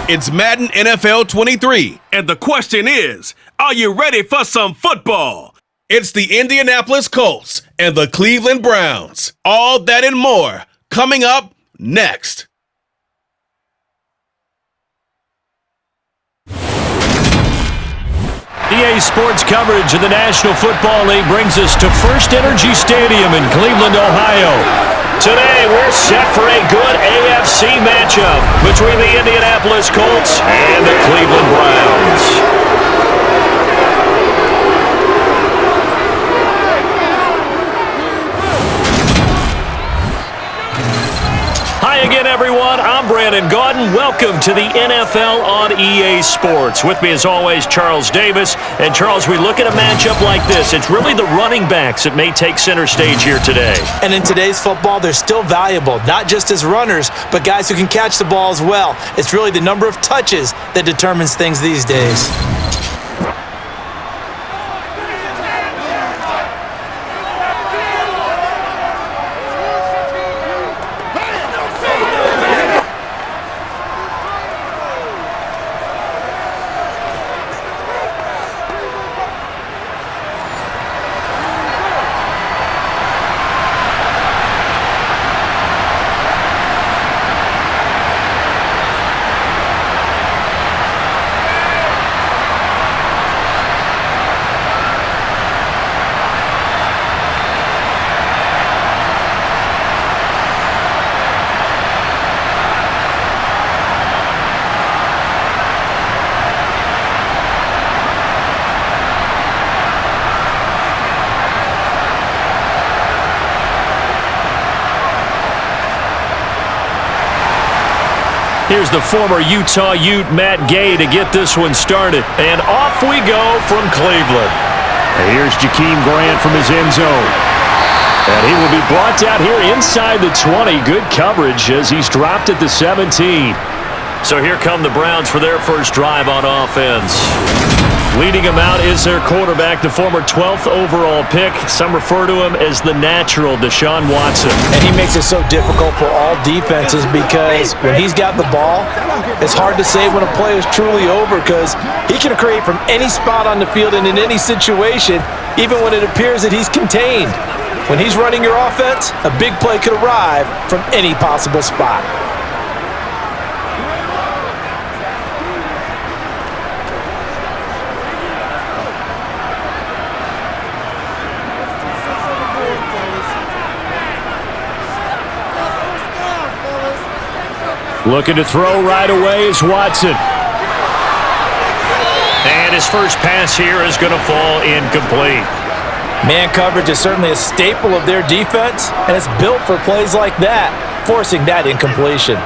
It's Madden NFL 23. And the question is, are you ready for some football? It's the Indianapolis Colts and the Cleveland Browns. All that and more coming up next. EA Sports coverage of the National Football League brings us to First Energy Stadium in Cleveland, Ohio. Today, we're set for a good AFC matchup between the Indianapolis Colts and the Cleveland Browns. Hi again, everyone. I'm Brandon Gaudin. Welcome to the NFL on EA Sports. With me, as always, Charles Davis. And, Charles, we look at a matchup like this. It's really the running backs that may take center stage here today. And in today's football, they're still valuable, not just as runners, but guys who can catch the ball as well. It's really the number of touches that determines things these days. Here's the former Utah Ute, Matt Gay, to get this one started. And off we go from Cleveland. And here's Jakeem Grant from his end zone. And he will be brought down here inside the 20. Good coverage as he's dropped at the 17. So here come the Browns for their first drive on offense. Leading him out is their quarterback, the former 12th overall pick. Some refer to him as the natural Deshaun Watson. And he makes it so difficult for all defenses because when he's got the ball, it's hard to say when a play is truly over because he can create from any spot on the field and in any situation, even when it appears that he's contained. When he's running your offense, a big play could arrive from any possible spot. Looking to throw right away is Watson. And his first pass here is going to fall incomplete. Man coverage is certainly a staple of their defense, and it's built for plays like that, forcing that incompletion.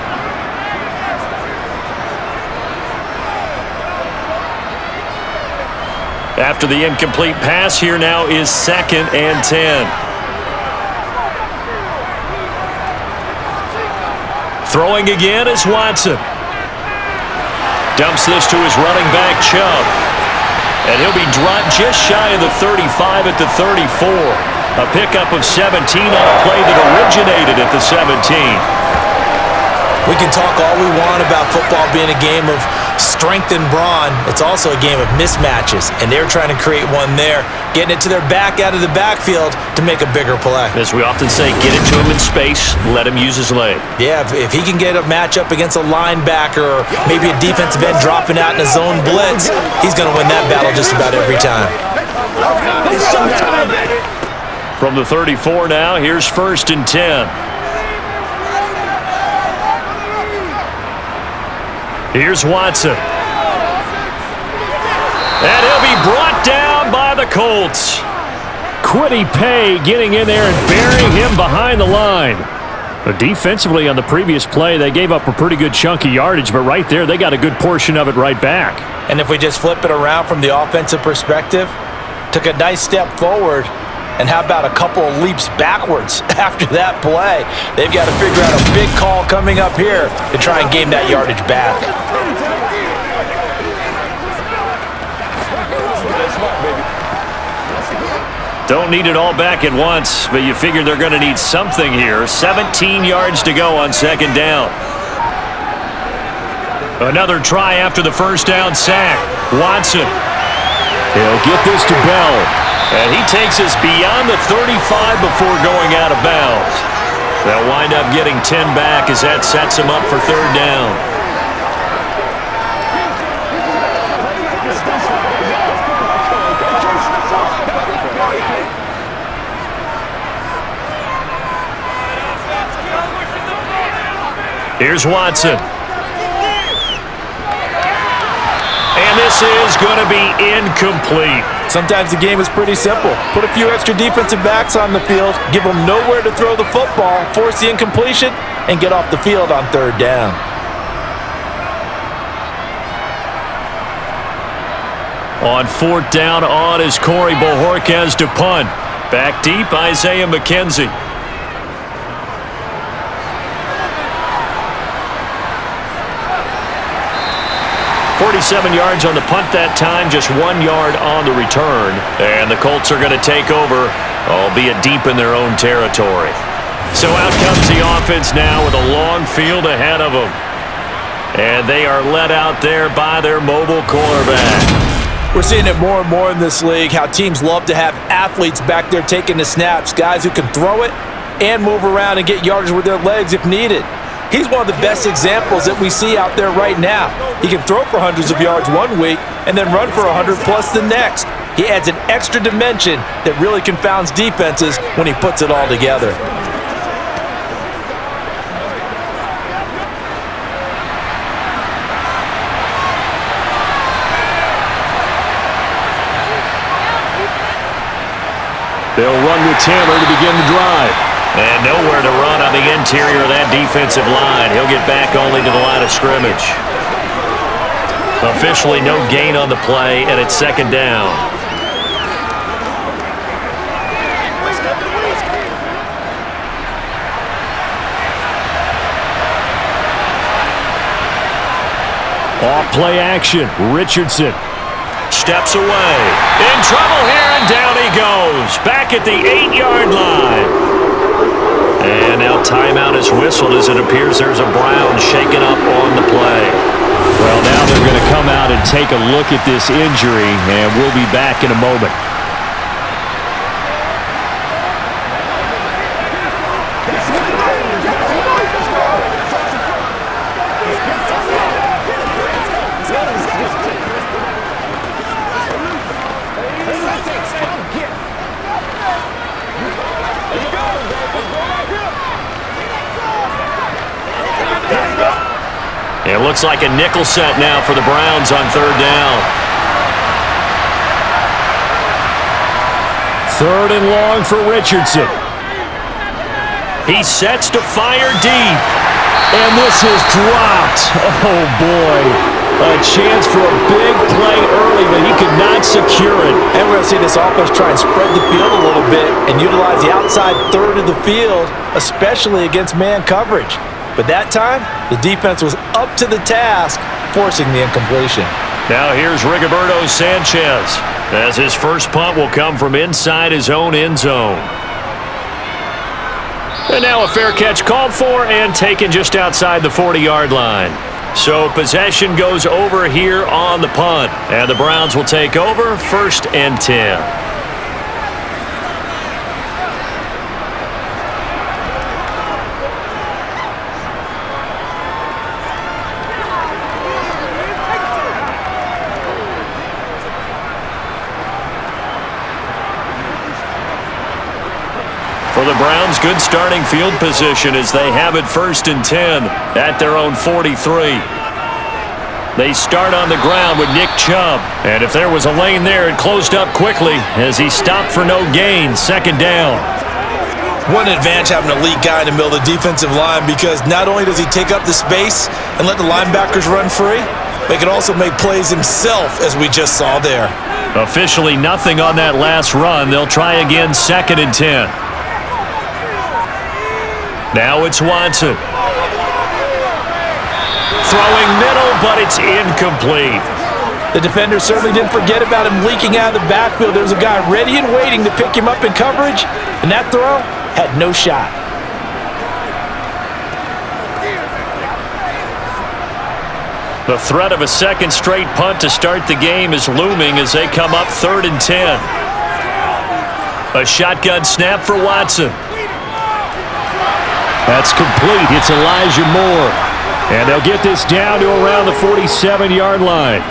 After the incomplete pass, here now is 2nd and 10. Throwing again is Watson. Dumps this to his running back, Chubb. And he'll be dropped just shy of the 35 at the 34. A pickup of 17 on a play that originated at the 17. We can talk all we want about football being a game of strength and brawn. It's also a game of mismatches, and they're trying to create one there, getting it to their back out of the backfield to make a bigger play. As we often say, get it to him in space, let him use his leg. Yeah, if he can get a matchup against a linebacker or maybe a defensive end dropping out in a zone blitz, he's going to win that battle just about every time. From the 34 now, here's 1st and 10. Here's Watson. And he'll be brought down by the Colts. Quiddy Pay getting in there and burying him behind the line. But defensively on the previous play, they gave up a pretty good chunk of yardage, but right there, they got a good portion of it right back. And if we just flip it around from the offensive perspective, took a nice step forward, and how about a couple of leaps backwards after that play? They've got to figure out a big call coming up here to try and gain that yardage back. Don't need it all back at once, but you figure they're going to need something here. 17 yards to go on 2nd down. Another try after the first down sack. Watson. He'll get this to Bell. And he takes us beyond the 35 before going out of bounds. They'll wind up getting 10 back as that sets him up for third down. Here's Watson. And this is going to be incomplete. Sometimes the game is pretty simple. Put a few extra defensive backs on the field, give them nowhere to throw the football, force the incompletion, and get off the field on third down. On fourth down on is Corey Bojorquez to punt. Back deep, Isaiah McKenzie. 47 yards on the punt that time, just 1 yard on the return. And the Colts are going to take over, albeit deep in their own territory. So out comes the offense now with a long field ahead of them. And they are led out there by their mobile quarterback. We're seeing it more and more in this league, how teams love to have athletes back there taking the snaps, guys who can throw it and move around and get yardage with their legs if needed. He's one of the best examples that we see out there right now. He can throw for hundreds of yards one week and then run for 100 plus the next. He adds an extra dimension that really confounds defenses when he puts it all together. They'll run with Tanner to begin the drive. And nowhere to run on the interior of that defensive line. He'll get back only to the line of scrimmage. Officially no gain on the play, and it's second down. Off play action. Richardson steps away. In trouble here, and down he goes. Back at the 8-yard line. And now timeout is whistled as it appears there's a Brown shaken up on the play. Well, now they're going to come out and take a look at this injury, and we'll be back in a moment. It looks like a nickel set now for the Browns on third down. Third and long for Richardson. He sets to fire deep. And this is dropped. Oh, boy. A chance for a big play early, but he could not secure it. And we're going to see this offense try and spread the field a little bit and utilize the outside third of the field, especially against man coverage. But that time, the defense was up to the task, forcing the incompletion. Now here's Rigoberto Sanchez, as his first punt will come from inside his own end zone. And now a fair catch called for and taken just outside the 40-yard line. So possession goes over here on the punt, and the Browns will take over, 1st and 10. For the Browns, good starting field position as they have it 1st and 10 at their own 43. They start on the ground with Nick Chubb. And if there was a lane there, it closed up quickly as he stopped for no gain. 2nd down. One advantage having an elite guy in the middle of the defensive line, because not only does he take up the space and let the linebackers run free, but he can also make plays himself, as we just saw there. Officially nothing on that last run. They'll try again 2nd and 10. Now it's Watson. Throwing middle, but it's incomplete. The defender certainly didn't forget about him leaking out of the backfield. There was a guy ready and waiting to pick him up in coverage, and that throw had no shot. The threat of a second straight punt to start the game is looming as they come up 3rd and 10. A shotgun snap for Watson. That's complete. It's Elijah Moore. And they'll get this down to around the 47-yard line.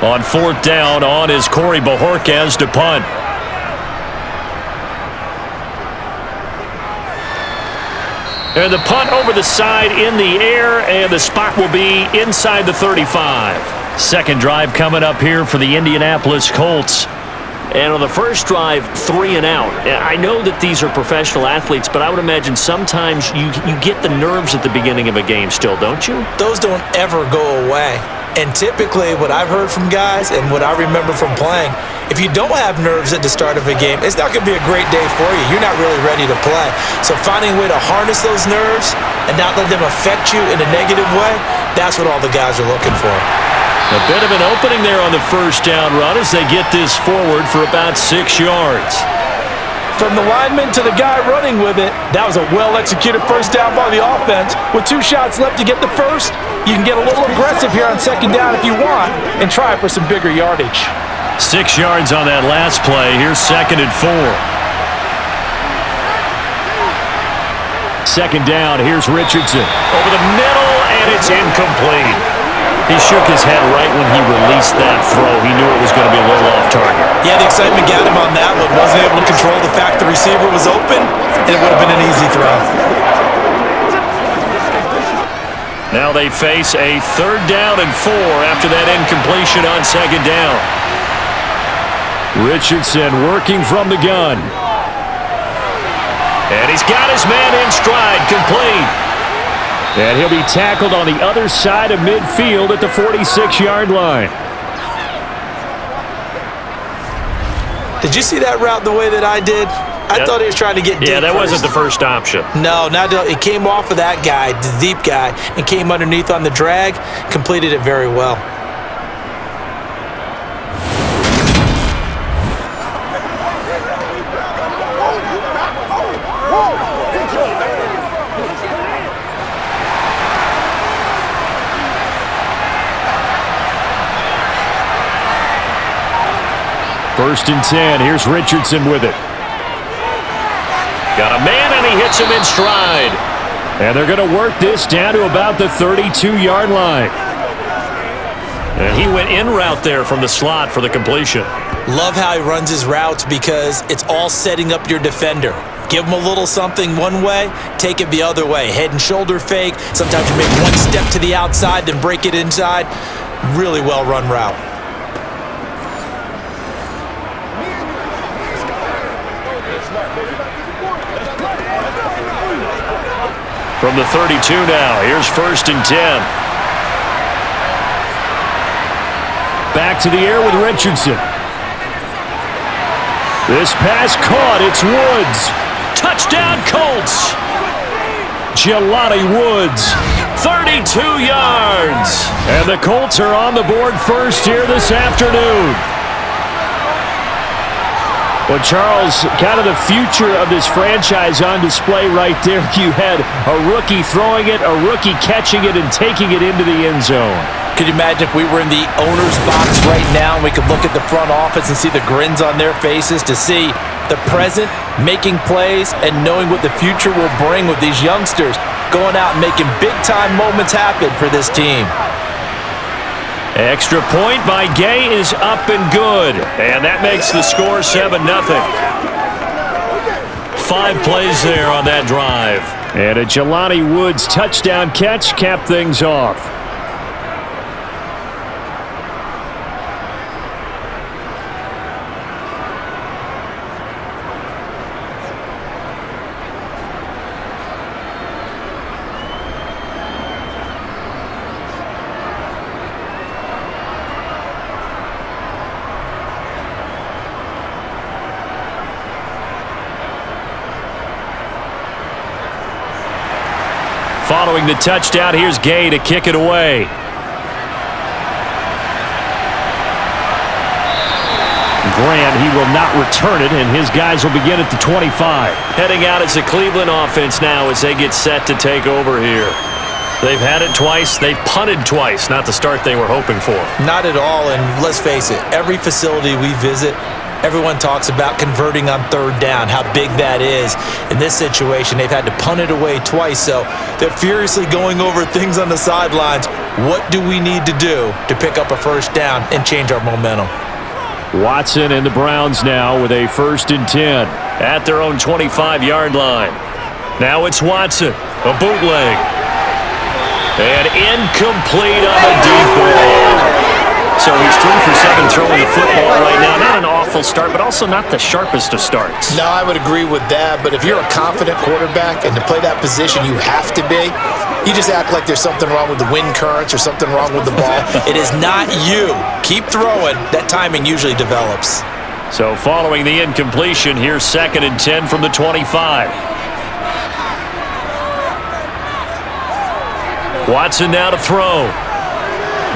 On 4th down, on is Corey Bojorquez to punt. And the punt over the side in the air, and the spot will be inside the 35. Second drive coming up here for the Indianapolis Colts. And on the first drive, 3 and out. I know that these are professional athletes, but I would imagine sometimes you get the nerves at the beginning of a game still, don't you? Those don't ever go away. And typically what I've heard from guys and what I remember from playing, if you don't have nerves at the start of a game, it's not going to be a great day for you. You're not really ready to play. So finding a way to harness those nerves and not let them affect you in a negative way, that's what all the guys are looking for. A bit of an opening there on the first down run as they get this forward for about 6 yards. From the lineman to the guy running with it, that was a well-executed first down by the offense. With 2 shots left to get the first, you can get a little aggressive here on second down if you want and try for some bigger yardage. 6 yards on that last play. Here's 2nd and 4. Second down, here's Richardson. Over the middle, and it's incomplete. He shook his head right when he released that throw. He knew it was going to be a little off target. Yeah, the excitement got him on that one. Wasn't able to control the fact the receiver was open, and it would have been an easy throw. Now they face a 3rd down and 4 after that incompletion on second down. Richardson working from the gun. And he's got his man in stride, complete. And he'll be tackled on the other side of midfield at the 46-yard line. Did you see that route the way that I did? I thought he was trying to get deep. Yeah, that first. wasn't the first option. No, it came off of that guy, the deep guy, and came underneath on the drag, completed it very well. First and 10. Here's Richardson with it. Got a man, and he hits him in stride. And they're going to work this down to about the 32-yard line. And he went in route there from the slot for the completion. Love how he runs his routes because it's all setting up your defender. Give him a little something one way, take it the other way. Head and shoulder fake. Sometimes you make one step to the outside, then break it inside. Really well-run route. From the 32 now, here's 1st and 10. Back to the air with Richardson. This pass caught, it's Woods. Touchdown Colts. Jelani Woods, 32 yards. And the Colts are on the board first here this afternoon. Well, Charles, kind of the future of this franchise on display right there. You had a rookie throwing it, a rookie catching it, and taking it into the end zone. Could you imagine if we were in the owner's box right now and we could look at the front office and see the grins on their faces to see the present making plays and knowing what the future will bring with these youngsters going out and making big-time moments happen for this team. Extra point by Gay is up and good. And that makes the score 7-0. 5 plays there on that drive. And a Jelani Woods touchdown catch capped things off. Following the touchdown, here's Gay to kick it away. Grant, he will not return it, and his guys will begin at the 25. Heading out as the Cleveland offense now as they get set to take over here. They've had it twice. They've punted twice. Not the start they were hoping for. Not at all, and let's face it, every facility we visit, everyone talks about converting on third down, how big that is. In this situation, they've had to punt it away twice, so they're furiously going over things on the sidelines. What do we need to do to pick up a first down and change our momentum? Watson and the Browns now with a 1st and 10 at their own 25-yard line. Now it's Watson, a bootleg. And incomplete on the deep ball. So he's 3 for 7 throwing the football right now. Not an awful start, but also not the sharpest of starts. No, I would agree with that. But if you're a confident quarterback and to play that position you have to be, you just act like there's something wrong with the wind currents or something wrong with the ball. It is not you. Keep throwing. That timing usually develops. So following the incompletion, here's 2nd and 10 from the 25. Watson now to throw.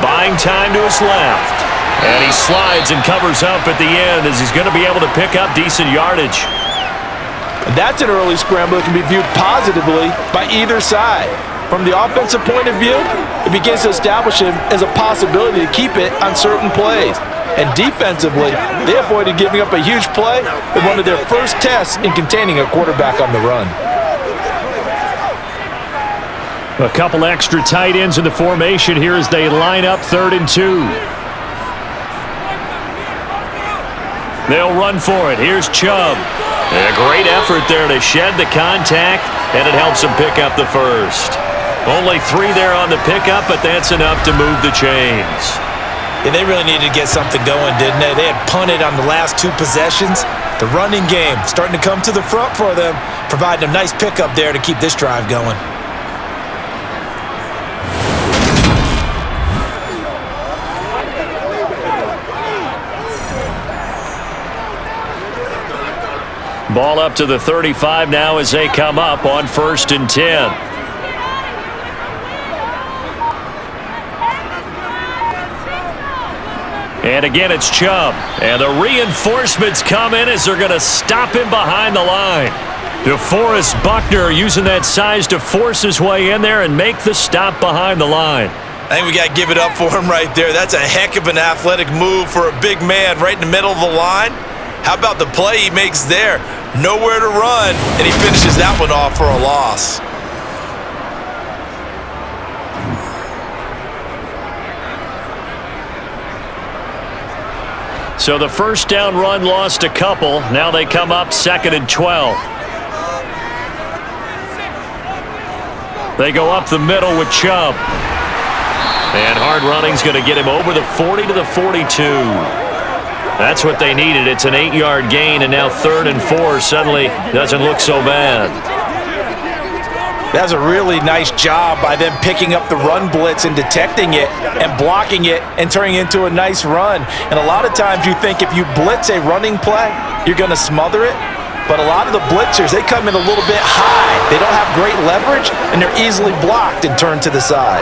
Buying time to his left. And he slides and covers up at the end as he's going to be able to pick up decent yardage. That's an early scramble that can be viewed positively by either side. From the offensive point of view, it begins to establish him as a possibility to keep it on certain plays. And defensively, they avoided giving up a huge play in one of their first tests in containing a quarterback on the run. A couple extra tight ends in the formation here as they line up 3rd and 2. They'll run for it. Here's Chubb. A great effort there to shed the contact, and it helps him pick up the first. Only 3 there on the pickup, but that's enough to move the chains. Yeah, they really needed to get something going, didn't they? They had punted on the last 2 possessions. The running game starting to come to the front for them, providing a nice pickup there to keep this drive going. Ball up to the 35 now as they come up on 1st and 10. And again, it's Chubb. And the reinforcements come in as they're going to stop him behind the line. DeForest Buckner using that size to force his way in there and make the stop behind the line. I think we got to give it up for him right there. That's a heck of an athletic move for a big man right in the middle of the line. How about the play he makes there? Nowhere to run, and he finishes that one off for a loss. So the first down run lost a couple. Now they come up 2nd and 12. They go up the middle with Chubb. And hard running's going to get him over the 40 to the 42. That's what they needed. It's an 8-yard gain, and now 3rd and 4 suddenly doesn't look so bad. That was a really nice job by them picking up the run blitz and detecting it and blocking it and turning it into a nice run. And a lot of times you think if you blitz a running play, you're going to smother it. But a lot of the blitzers, they come in a little bit high. They don't have great leverage, and they're easily blocked and turned to the side.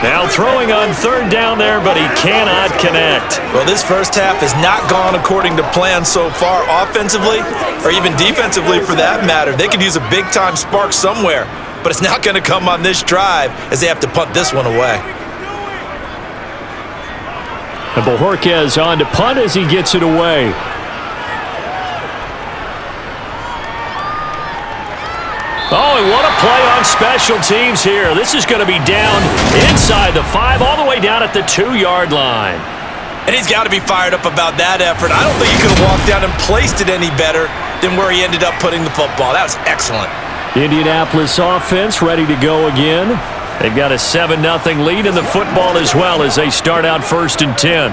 Now throwing on 3rd down there, but he cannot connect. Well, this first half has not gone according to plan so far, offensively or even defensively for that matter. They could use a big-time spark somewhere, but it's not going to come on this drive as they have to punt this one away. And Bojorquez on to punt as he gets it away. Oh, and what a play on special teams here. This is going to be down inside the 5, all the way down at the 2-yard line. And he's got to be fired up about that effort. I don't think he could have walked down and placed it any better than where he ended up putting the football. That was excellent. Indianapolis offense ready to go again. They've got a 7-0 lead in the football as well as they start out 1st and 10.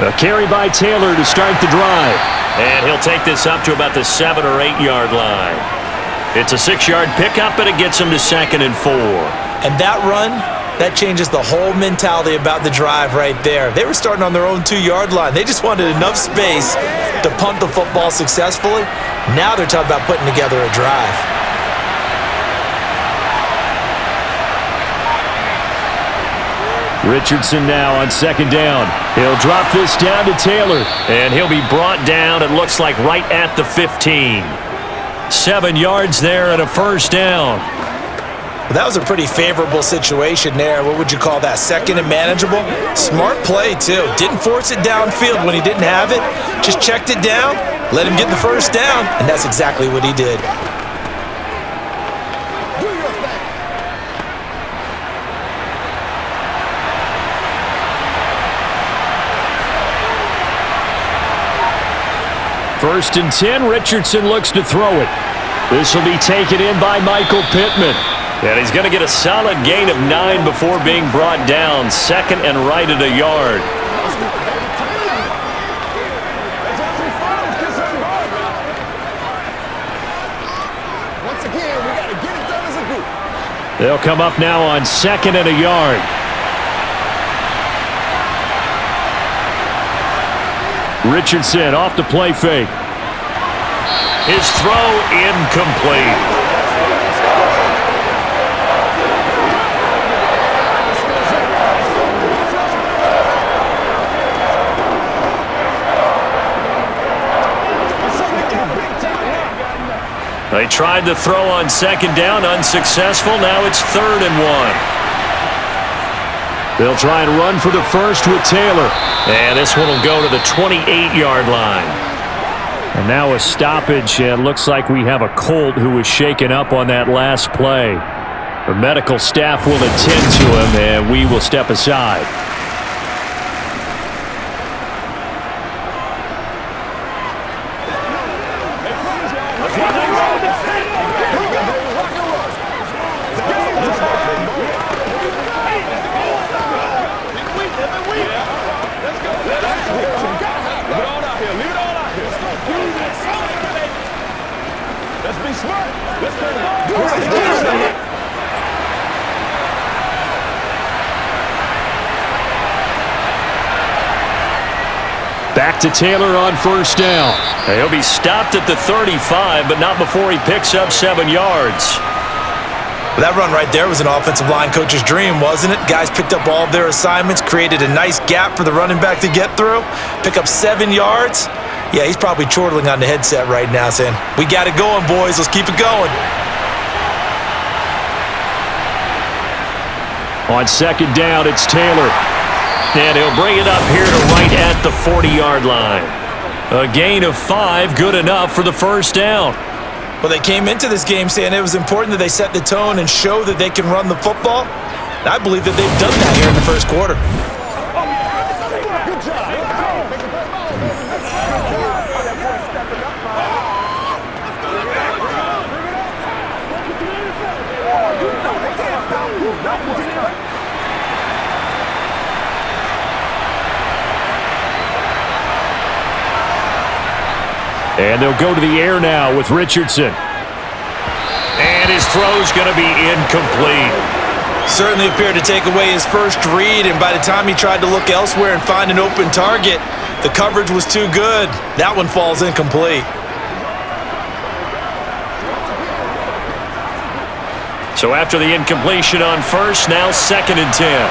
A carry by Taylor to start the drive. And he'll take this up to about the 7 or 8 yard line. It's a 6-yard pickup, and it gets him to 2nd and 4. And that run, that changes the whole mentality about the drive right there. They were starting on their own 2-yard line. They just wanted enough space to punt the football successfully. Now they're talking about putting together a drive. Richardson now on 2nd down. He'll drop this down to Taylor. And he'll be brought down, it looks like, right at the 15. 7 yards there and a 1st down. Well, that was a pretty favorable situation there. What would you call that? 2nd and manageable? Smart play, too. Didn't force it downfield when he didn't have it. Just checked it down, let him get the 1st down, and that's exactly what he did. First and 10, Richardson looks to throw it. This will be taken in by Michael Pittman. And he's going to get a solid gain of 9 before being brought down. 2nd and right at a yard. They'll come up now on 2nd and a yard. Richardson off the play fake. His throw incomplete. They tried to throw on 2nd down, unsuccessful. Now it's 3rd and 1. They'll try and run for the first with Taylor. And this one will go to the 28-yard line. And now a stoppage, and looks like we have a Colt who was shaken up on that last play. The medical staff will attend to him, and we will step aside. Back to Taylor on 1st down. He'll be stopped at the 35, but not before he picks up 7 yards. That run right there was an offensive line coach's dream, wasn't it? Guys picked up all of their assignments, created a nice gap for the running back to get through, pick up 7 yards. Yeah, he's probably chortling on the headset right now saying, "We got it going, boys. Let's keep it going." On 2nd down, it's Taylor. And he'll bring it up here to right at the 40-yard line. A gain of 5, good enough for the 1st down. Well, they came into this game saying it was important that they set the tone and show that they can run the football. And I believe that they've done that here in the 1st quarter. And they'll go to the air now with Richardson. And his throw's going to be incomplete. Certainly appeared to take away his first read, and by the time he tried to look elsewhere and find an open target, the coverage was too good. That one falls incomplete. So after the incompletion on 1st, now 2nd and 10.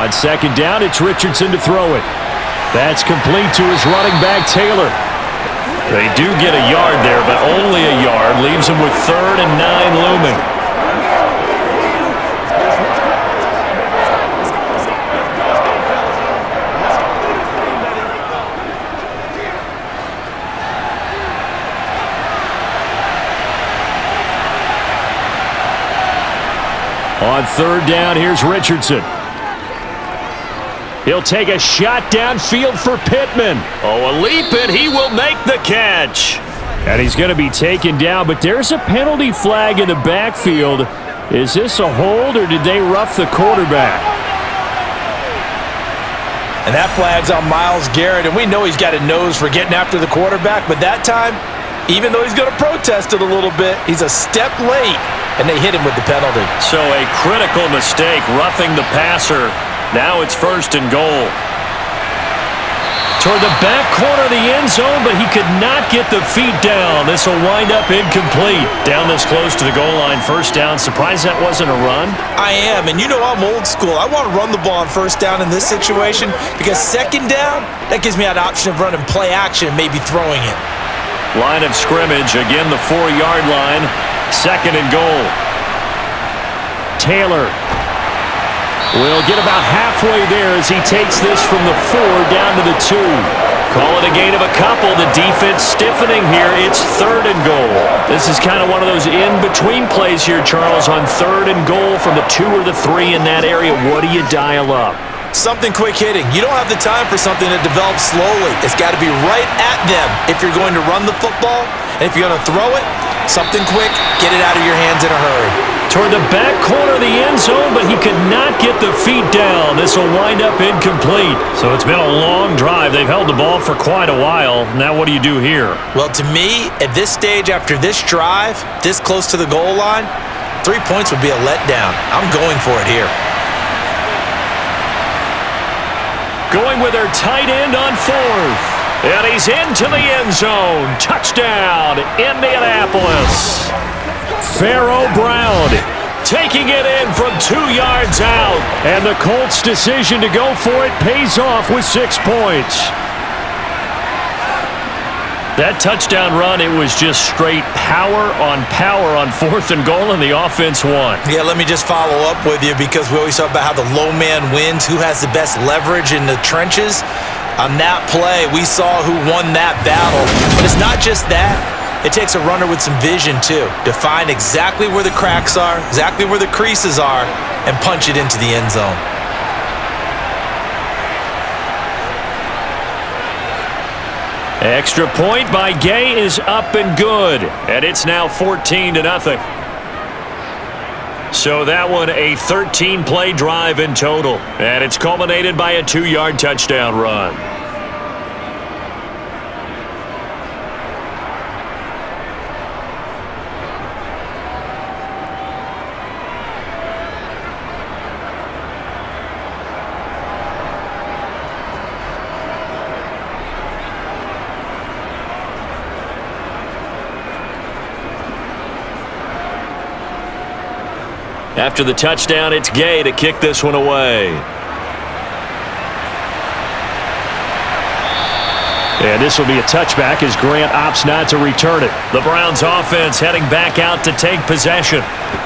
On 2nd down, it's Richardson to throw it. That's complete to his running back, Taylor. They do get a yard there, but only a yard. Leaves him with 3rd and 9 looming. On 3rd down, here's Richardson. He'll take a shot downfield for Pittman. Oh, a leap, and he will make the catch. And he's going to be taken down, but there's a penalty flag in the backfield. Is this a hold, or did they rough the quarterback? And that flag's on Myles Garrett, and we know he's got a nose for getting after the quarterback, but that time, even though he's going to protest it a little bit, he's a step late, and they hit him with the penalty. So a critical mistake, roughing the passer. Now it's 1st and goal. Toward the back corner of the end zone, but he could not get the feet down. This will wind up incomplete. Down this close to the goal line, 1st down. Surprised that wasn't a run? I am, and you know I'm old school. I want to run the ball on 1st down in this situation because 2nd down, that gives me an option of running play action and maybe throwing it. Line of scrimmage, again the 4-yard line. 2nd and goal. Taylor will get about halfway there as he takes this from the 4 down to the 2. Call it a gain of a couple. The defense stiffening here. It's 3rd and goal. This is kind of one of those in-between plays here, Charles, on 3rd and goal from the 2 or the 3 in that area. What do you dial up? Something quick hitting. You don't have the time for something that develops slowly. It's got to be right at them if you're going to run the football. And if you're going to throw it, something quick, get it out of your hands in a hurry. Toward the back corner of the end zone, but he could not get the feet down. This will wind up incomplete. So it's been a long drive. They've held the ball for quite a while. Now what do you do here? Well, to me, at this stage after this drive, this close to the goal line, 3 points would be a letdown. I'm going for it here. Going with their tight end on 4th. And he's into the end zone. Touchdown, Indianapolis. Pharaoh Brown taking it in from 2 yards out. And the Colts' decision to go for it pays off with 6 points. That touchdown run, it was just straight power on 4th and goal, and the offense won. Yeah, let me just follow up with you because we always talk about how the low man wins, who has the best leverage in the trenches. On that play, we saw who won that battle. But it's not just that. It takes a runner with some vision, too, to find exactly where the cracks are, exactly where the creases are, and punch it into the end zone. Extra point by Gay is up and good, and it's now 14-0. So that one a 13-play drive in total, and it's culminated by a 2-yard touchdown run. After the touchdown, it's Gay to kick this one away. And this will be a touchback as Grant opts not to return it. The Browns offense heading back out to take possession.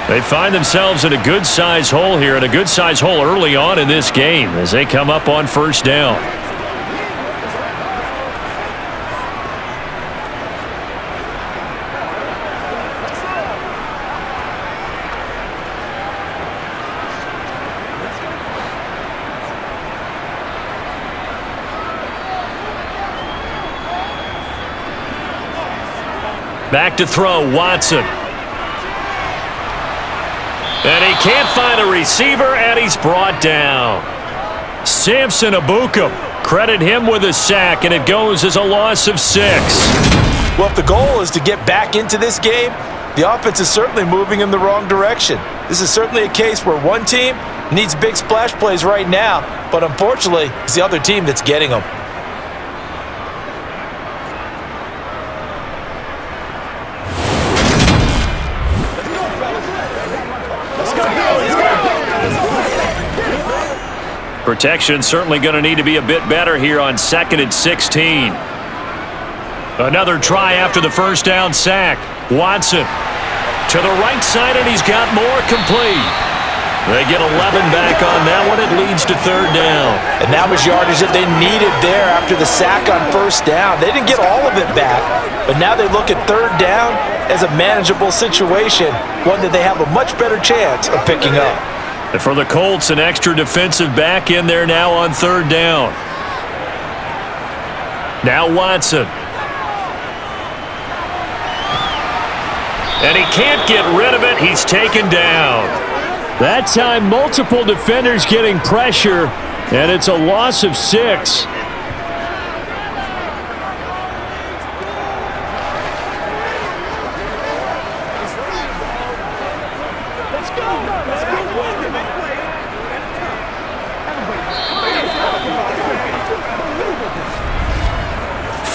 They find themselves in a good-sized hole here, and a good-sized hole early on in this game as they come up on 1st down. Back to throw, Watson. And he can't find a receiver, and he's brought down. Samson Ebukam, credit him with a sack, and it goes as a loss of 6. Well, if the goal is to get back into this game, the offense is certainly moving in the wrong direction. This is certainly a case where one team needs big splash plays right now, but unfortunately, it's the other team that's getting them. Protection certainly going to need to be a bit better here on 2nd and 16. Another try after the 1st down sack. Watson to the right side, and he's got more complete. They get 11 back on that one. It leads to 3rd down. And that was yardage that they needed there after the sack on 1st down. They didn't get all of it back, but now they look at 3rd down as a manageable situation, one that they have a much better chance of picking up. And for the Colts, an extra defensive back in there now on 3rd down. Now Watson. And he can't get rid of it. He's taken down. That time, multiple defenders getting pressure, And it's a loss of 6. Let's go.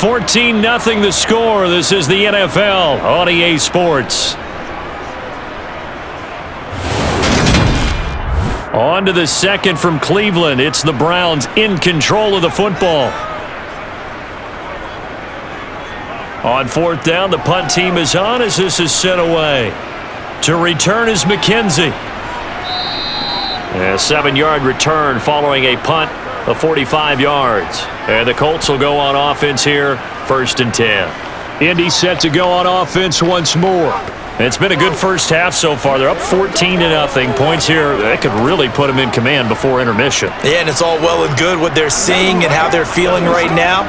14-0 the score. This is the NFL on EA Sports. On to the second from Cleveland. It's the Browns in control of the football. On fourth down, the punt team is on as this is sent away. To return is McKenzie. A 7-yard return following a punt of 45 yards. And the Colts will go on offense here, 1st and 10. Indy set to go on offense once more. It's been a good first half so far. They're up 14-0. Points here, that could really put them in command before intermission. Yeah, and it's all well and good what they're seeing and how they're feeling right now.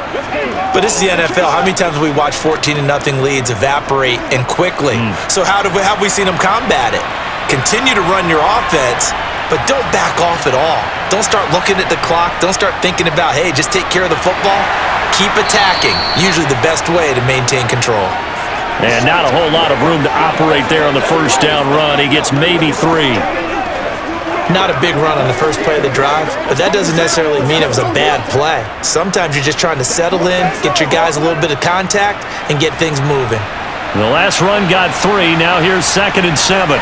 But this is the NFL. How many times have we watched 14-0 leads evaporate and quickly? So how have we seen them combat it? Continue to run your offense, but don't back off at all. Don't start looking at the clock. Don't start thinking about, hey, just take care of the football. Keep attacking. Usually the best way to maintain control. And not a whole lot of room to operate there on the first down run. He gets maybe 3. Not a big run on the first play of the drive, but that doesn't necessarily mean it was a bad play. Sometimes you're just trying to settle in, get your guys a little bit of contact, and get things moving. The last run got 3. Now here's 2nd and 7.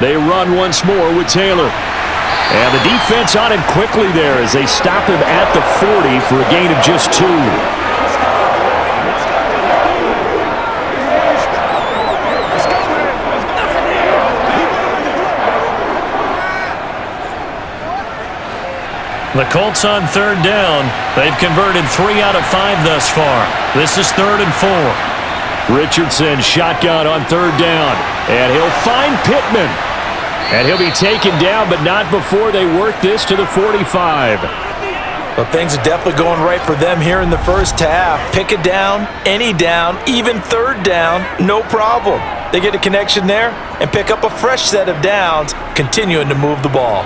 They run once more with Taylor. And the defense on him quickly there as they stop him at the 40 for a gain of just 2. The Colts on 3rd down. They've converted 3 out of 5 thus far. This is 3rd and 4. Richardson shotgun on 3rd down. And he'll find Pittman. And he'll be taken down, but not before they work this to the 45. Well, things are definitely going right for them here in the first half. Pick a down, any down, even 3rd down, no problem. They get a connection there and pick up a fresh set of downs, continuing to move the ball.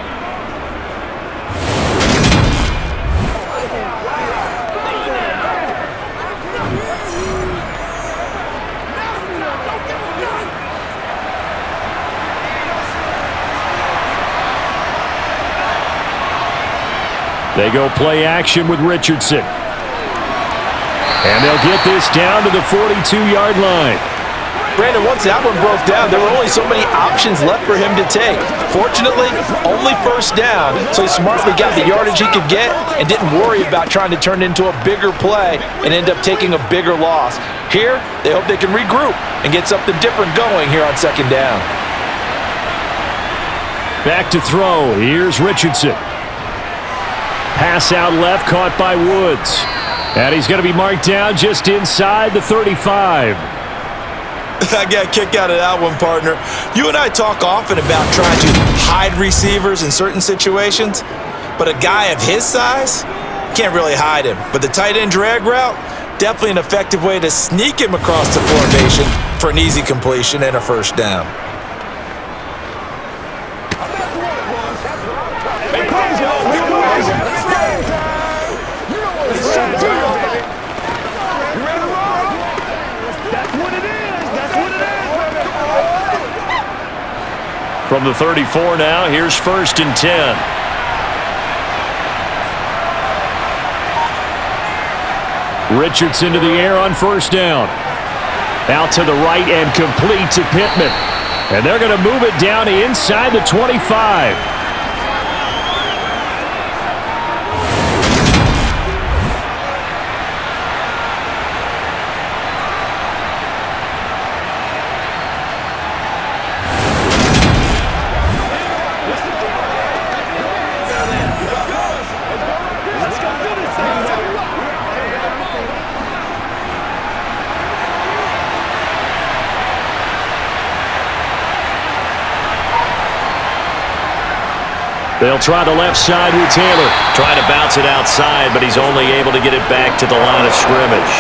They go play action with Richardson. And they'll get this down to the 42-yard line. Brandon, once that one broke down, there were only so many options left for him to take. Fortunately, only 1st down, so he smartly got the yardage he could get and didn't worry about trying to turn it into a bigger play and end up taking a bigger loss. Here, they hope they can regroup and get something different going here on 2nd down. Back to throw. Here's Richardson. Pass out left, caught by Woods. And he's going to be marked down just inside the 35. I got a kick out of that one, partner. You and I talk often about trying to hide receivers in certain situations, but a guy of his size, can't really hide him. But the tight end drag route, definitely an effective way to sneak him across the formation for an easy completion and a 1st down. From the 34 now, here's 1st and 10. Richardson to the air on 1st down. Out to the right and complete to Pittman. And they're going to move it down to inside the 25. They'll try the left side with Taylor. Trying to bounce it outside, but he's only able to get it back to the line of scrimmage.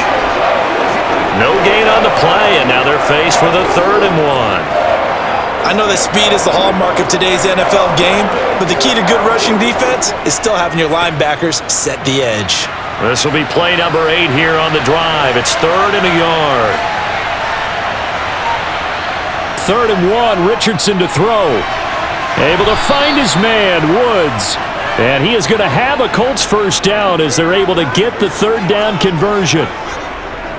No gain on the play, and now they're faced with a 3rd and 1. I know that speed is the hallmark of today's NFL game, but the key to good rushing defense is still having your linebackers set the edge. This will be play number 8 here on the drive. It's 3rd and a yard. 3rd and 1, Richardson to throw. Able to find his man, Woods. And he is going to have a Colts first down as they're able to get the 3rd down conversion.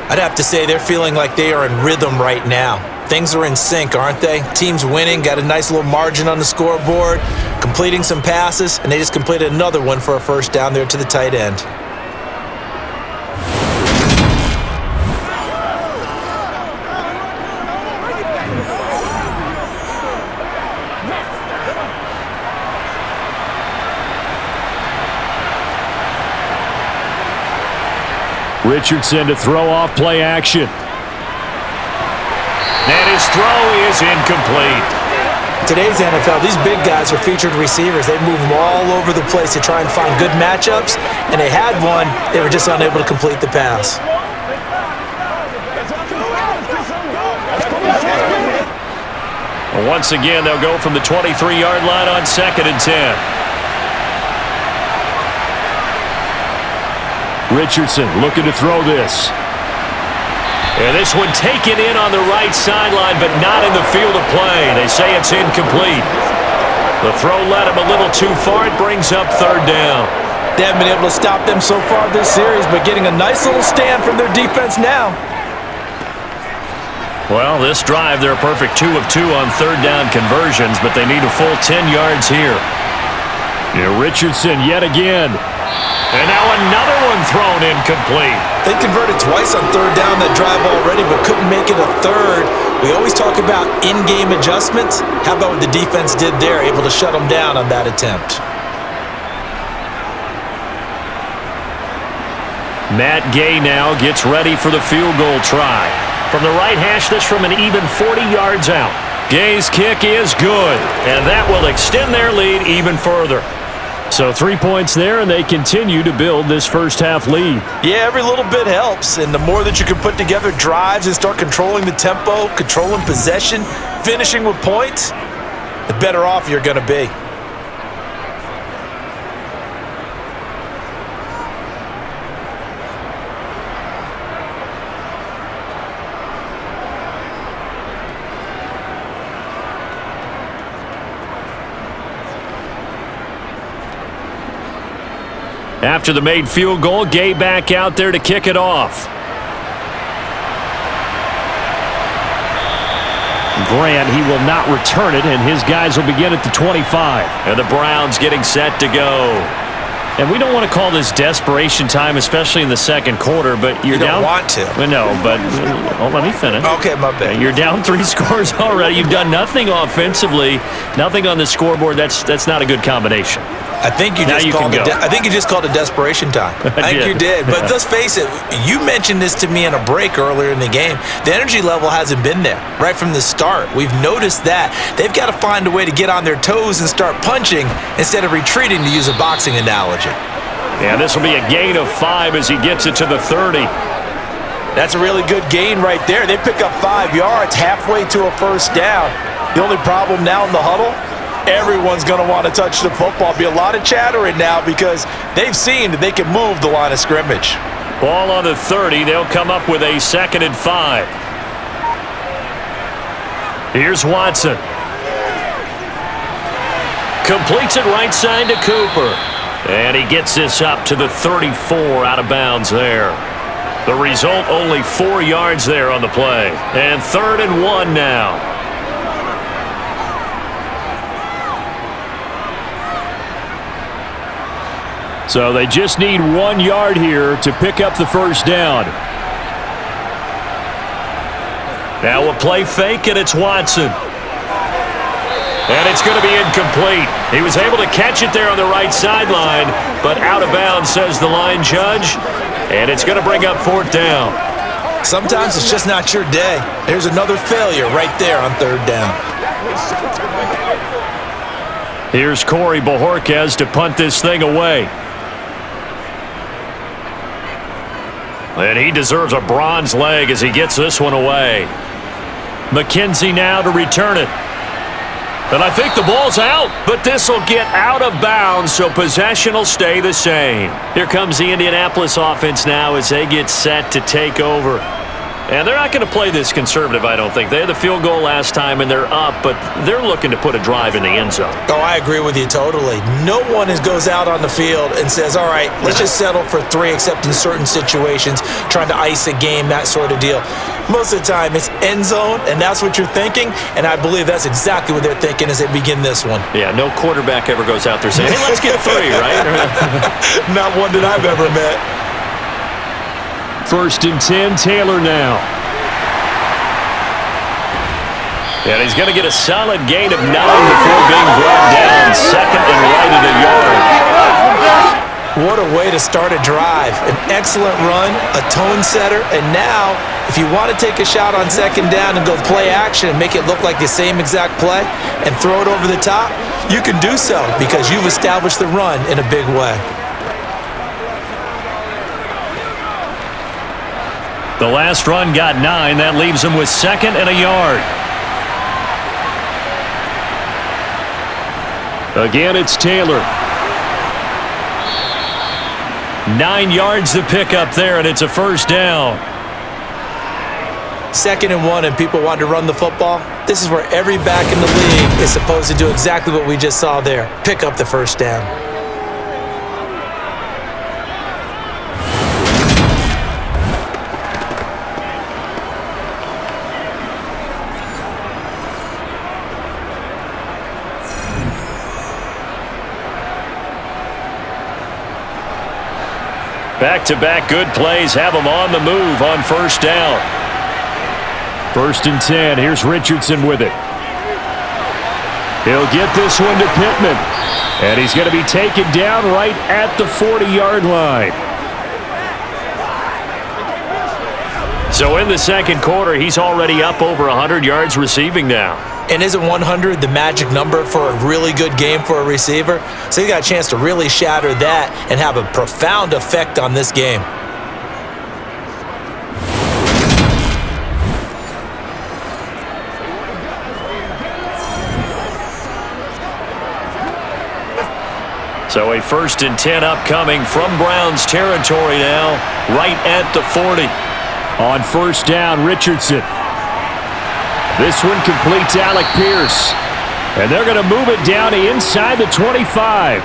I'd have to say they're feeling like they are in rhythm right now. Things are in sync, aren't they? Team's winning, got a nice little margin on the scoreboard, completing some passes, and they just completed another one for a first down there to the tight end. Richardson to throw off play action. And his throw is incomplete. Today's NFL, these big guys are featured receivers. They move them all over the place to try and find good matchups, and they had one. They were just unable to complete the pass. Well, once again, they'll go from the 23-yard line on 2nd and 10. Richardson looking to throw this. And this one taken in on the right sideline, but not in the field of play. They say it's incomplete. The throw led him a little too far. It brings up 3rd down. They haven't been able to stop them so far this series, but getting a nice little stand from their defense now. Well, this drive, they're a perfect 2 of 2 on 3rd down conversions, but they need a full 10 yards here. Yeah, Richardson yet again. And now another one thrown incomplete. They converted twice on 3rd down that drive already, but couldn't make it a 3rd. We always talk about in-game adjustments. How about what the defense did there, able to shut them down on that attempt? Matt Gay now gets ready for the field goal try. From the right hash, this from an even 40 yards out. Gay's kick is good, and that will extend their lead even further. So 3 points there, and they continue to build this first half lead. Yeah, every little bit helps, and the more that you can put together drives and start controlling the tempo, controlling possession, finishing with points, the better off you're going to be. After the made field goal, Gay back out there to kick it off. Grant, he will not return it, and his guys will begin at the 25. And the Browns getting set to go. And we don't want to call this desperation time, especially in the second quarter, but you're You down. don't want to. Well, no, but let me finish. Okay, my bad. You're down 3 scores already. You've done nothing offensively, nothing on the scoreboard. That's not a good combination. I think you just called it desperation time. I think you did. But let's face it, you mentioned this to me in a break earlier in the game. The energy level hasn't been there right from the start. We've noticed that. They've got to find a way to get on their toes and start punching instead of retreating, to use a boxing analogy. Yeah, this will be a gain of 5 as he gets it to the 30. That's a really good gain right there. They pick up 5 yards halfway to a first down. The only problem now in the huddle, everyone's going to want to touch the football. Be a lot of chattering now because they've seen that they can move the line of scrimmage. Ball on the 30. They'll come up with a 2nd and 5. Here's Watson. Completes it right side to Cooper. And he gets this up to the 34 out of bounds there. The result, only 4 yards there on the play. And 3rd and 1 now. So they just need 1 yard here to pick up the first down. Now a play fake, and it's Watson. And it's going to be incomplete. He was able to catch it there on the right sideline, but out of bounds, says the line judge. And it's going to bring up 4th down. Sometimes it's just not your day. There's another failure right there on 3rd down. Here's Corey Bojorquez to punt this thing away. And he deserves a bronze leg as he gets this one away. McKenzie now to return it. And I think the ball's out, but this will get out of bounds, so possession will stay the same. Here comes the Indianapolis offense now as they get set to take over. And they're not going to play this conservative, I don't think. They had the field goal last time, and they're up, but they're looking to put a drive in the end zone. Oh, I agree with you totally. No one goes out on the field and says, all right, let's just settle for 3, except in certain situations, trying to ice a game, that sort of deal. Most of the time, it's end zone, and that's what you're thinking, and I believe that's exactly what they're thinking as they begin this one. Yeah, no quarterback ever goes out there saying, hey, let's get 3, right? Not one that I've ever met. 1st and 10, Taylor now. And he's going to get a solid gain of 9 before being brought down. 2nd and right at a yard. What a way to start a drive. An excellent run, a tone setter, and now, if you want to take a shot on 2nd down and go play action and make it look like the same exact play and throw it over the top, you can do so because you've established the run in a big way. The last run got 9. That leaves him with 2nd and a yard. Again, it's Taylor. 9 yards to pick up there, and it's a 1st down. 2nd and 1, and people want to run the football. This is where every back in the league is supposed to do exactly what we just saw there. Pick up the 1st down. Back-to-back good plays have him on the move on 1st down. 1st and 10. Here's Richardson with it. He'll get this one to Pittman. And he's going to be taken down right at the 40-yard line. So in the 2nd quarter, he's already up over 100 yards receiving now. And isn't 100 the magic number for a really good game for a receiver? So he got a chance to really shatter that and have a profound effect on this game. So a 1st and 10 upcoming from Browns territory now, right at the 40. On 1st down, Richardson. This one completes Alec Pierce. And they're going to move it down to inside the 25.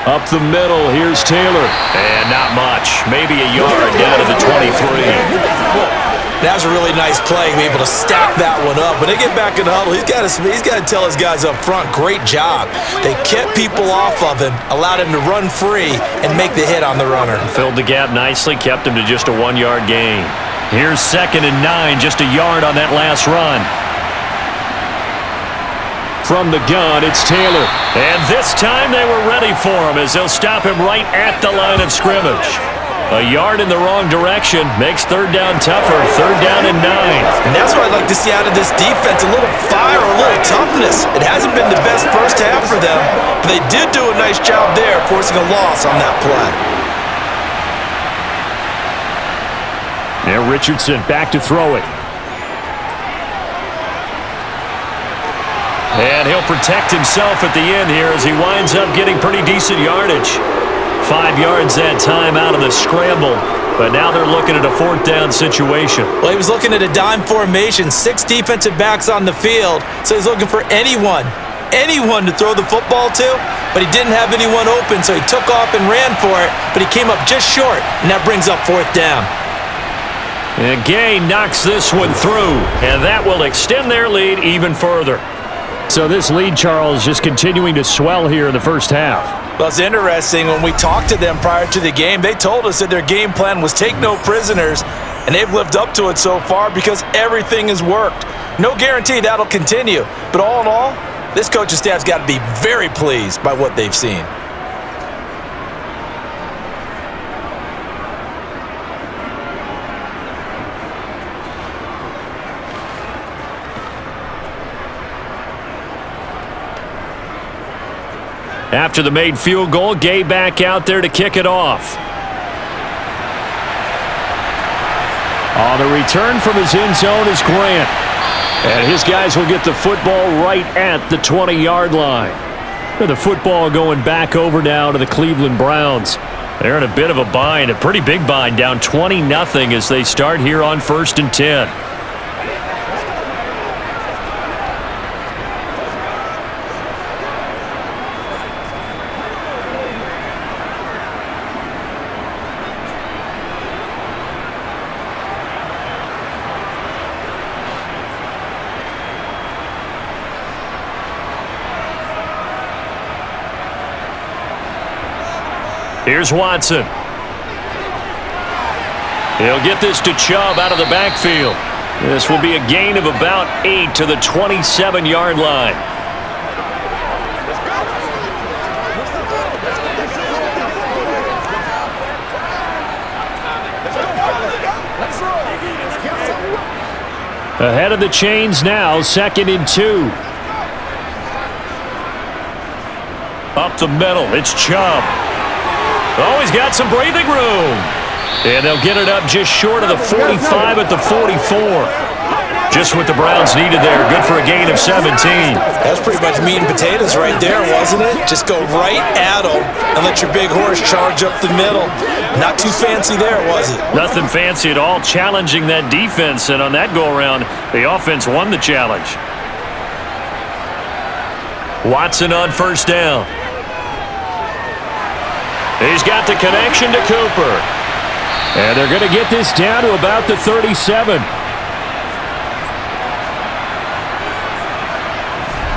Up the middle, here's Taylor. And not much. Maybe a yard down to the 23. That was a really nice play, be able to stack that one up. When they get back in the huddle, he's got to tell his guys up front, great job. They kept people off of him, allowed him to run free and make the hit on the runner. Filled the gap nicely, kept him to just a 1-yard gain. Here's 2nd and 9, just a yard on that last run. From the gun, it's Taylor. And this time they were ready for him as they'll stop him right at the line of scrimmage. A yard in the wrong direction makes 3rd down tougher. 3rd down and 9. And that's what I'd like to see out of this defense, a little fire, a little toughness. It hasn't been the best first half for them, but they did do a nice job there, forcing a loss on that play. Now Richardson back to throw it. And he'll protect himself at the end here as he winds up getting pretty decent yardage. 5 yards that time out of the scramble, but now they're looking at a 4th down situation. Well, he was looking at a dime formation, 6 defensive backs on the field, so he's looking for anyone to throw the football to, but he didn't have anyone open, so he took off and ran for it, but he came up just short, and that brings up 4th down. And Gay knocks this one through, and that will extend their lead even further. So this lead, Charles, just continuing to swell here in the first half. Well, it's interesting. When we talked to them prior to the game, they told us that their game plan was take no prisoners, and they've lived up to it so far because everything has worked. No guarantee that'll continue, but all in all, this coaching staff's got to be very pleased by what they've seen. After the made field goal, Gay back out there to kick it off. On the return from his end zone is Grant. And his guys will get the football right at the 20-yard line. And the football going back over now to the Cleveland Browns. They're in a bit of a bind, a pretty big bind, down 20-0 as they start here on 1st and 10. Here's Watson. He'll get this to Chubb out of the backfield. This will be a gain of about 8 to the 27-yard line. Ahead of the chains now, 2nd and 2. Up the middle, it's Chubb. Oh, he's got some breathing room. And they'll get it up just short of the 45 at the 44. Just what the Browns needed there. Good for a gain of 17. That's pretty much meat and potatoes right there, wasn't it? Just go right at them and let your big horse charge up the middle. Not too fancy there, was it? Nothing fancy at all. Challenging that defense, and on that go-around, the offense won the challenge. Watson on 1st down. He's got the connection to Cooper. And they're going to get this down to about the 37.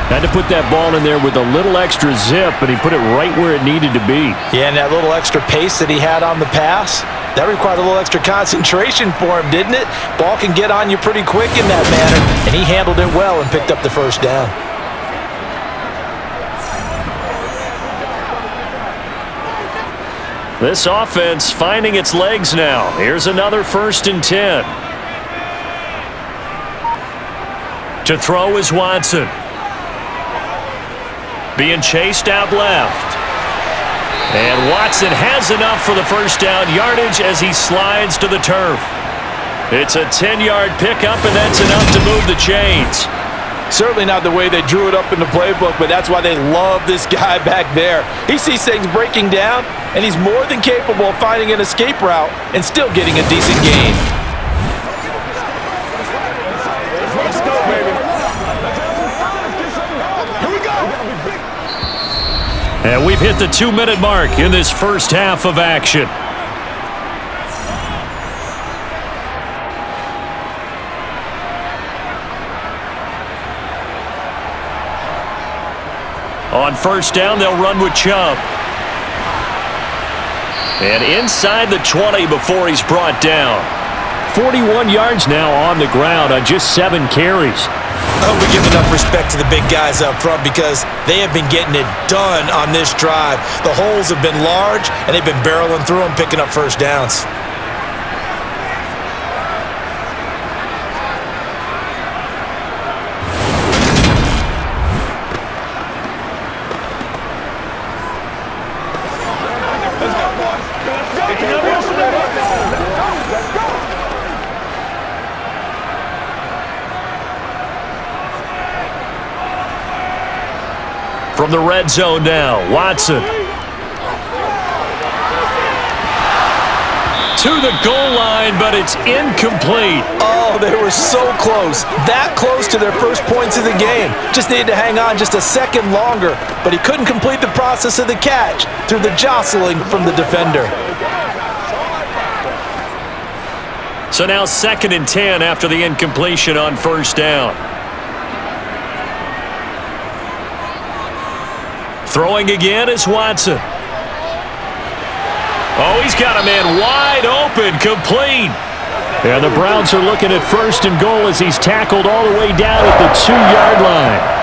Had to put that ball in there with a little extra zip, and he put it right where it needed to be. Yeah, and that little extra pace that he had on the pass, that required a little extra concentration for him, didn't it? Ball can get on you pretty quick in that manner, and he handled it well and picked up the 1st down. This offense finding its legs now. Here's another 1st and 10. To throw is Watson. Being chased out left. And Watson has enough for the 1st down yardage as he slides to the turf. It's a 10-yard pickup, and that's enough to move the chains. Certainly not the way they drew it up in the playbook, but that's why they love this guy back there. He sees things breaking down, and he's more than capable of finding an escape route and still getting a decent gain. Let's go, baby. Here we go. And we've hit the 2-minute mark in this first half of action. On 1st down, they'll run with Chubb. And inside the 20 before he's brought down. 41 yards now on the ground on just 7 carries. I hope we give enough respect to the big guys up front because they have been getting it done on this drive. The holes have been large, and they've been barreling through them, picking up 1st downs. From the red zone now, Watson. To the goal line, but it's incomplete. Oh, they were so close. That close to their first points of the game. Just needed to hang on just a second longer, but he couldn't complete the process of the catch through the jostling from the defender. So now 2nd and 10 after the incompletion on 1st down. Throwing again is Watson. Oh, he's got a man wide open, complete. And the Browns are looking at 1st and goal as he's tackled all the way down at the 2-yard line.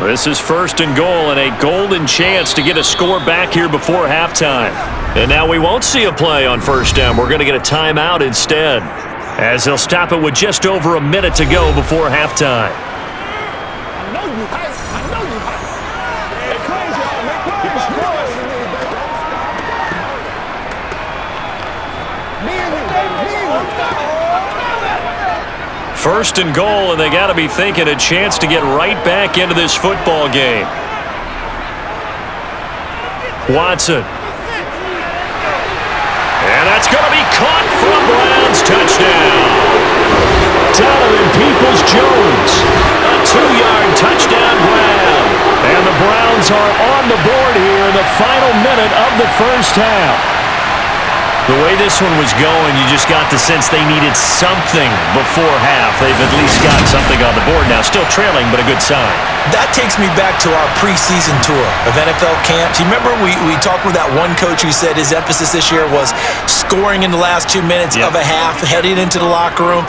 This is 1st and goal and a golden chance to get a score back here before halftime. And now we won't see a play on 1st down. We're going to get a timeout instead, as they'll stop it with just over a minute to go before halftime. First and goal, and they got to be thinking a chance to get right back into this football game. Watson. And that's going to be caught from Browns. Touchdown. Donovan Peoples-Jones. A 2-yard touchdown grab. And the Browns are on the board here in the final minute of the first half. The way this one was going, you just got the sense they needed something before half. They've at least got something on the board now. Still trailing, but a good sign. That takes me back to our preseason tour of NFL camps. You remember we talked with that one coach who said his emphasis this year was scoring in the last 2 minutes of a half, heading into the locker room.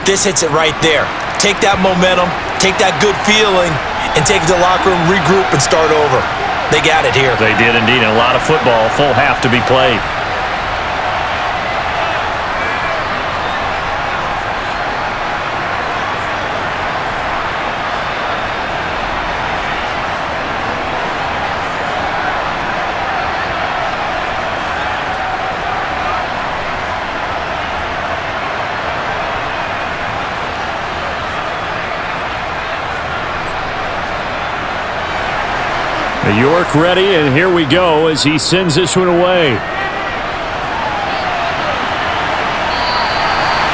This hits it right there. Take that momentum, take that good feeling, and take it to the locker room, regroup, and start over. They got it here. They did indeed. A lot of football, full half to be played. York ready, and here we go as he sends this one away.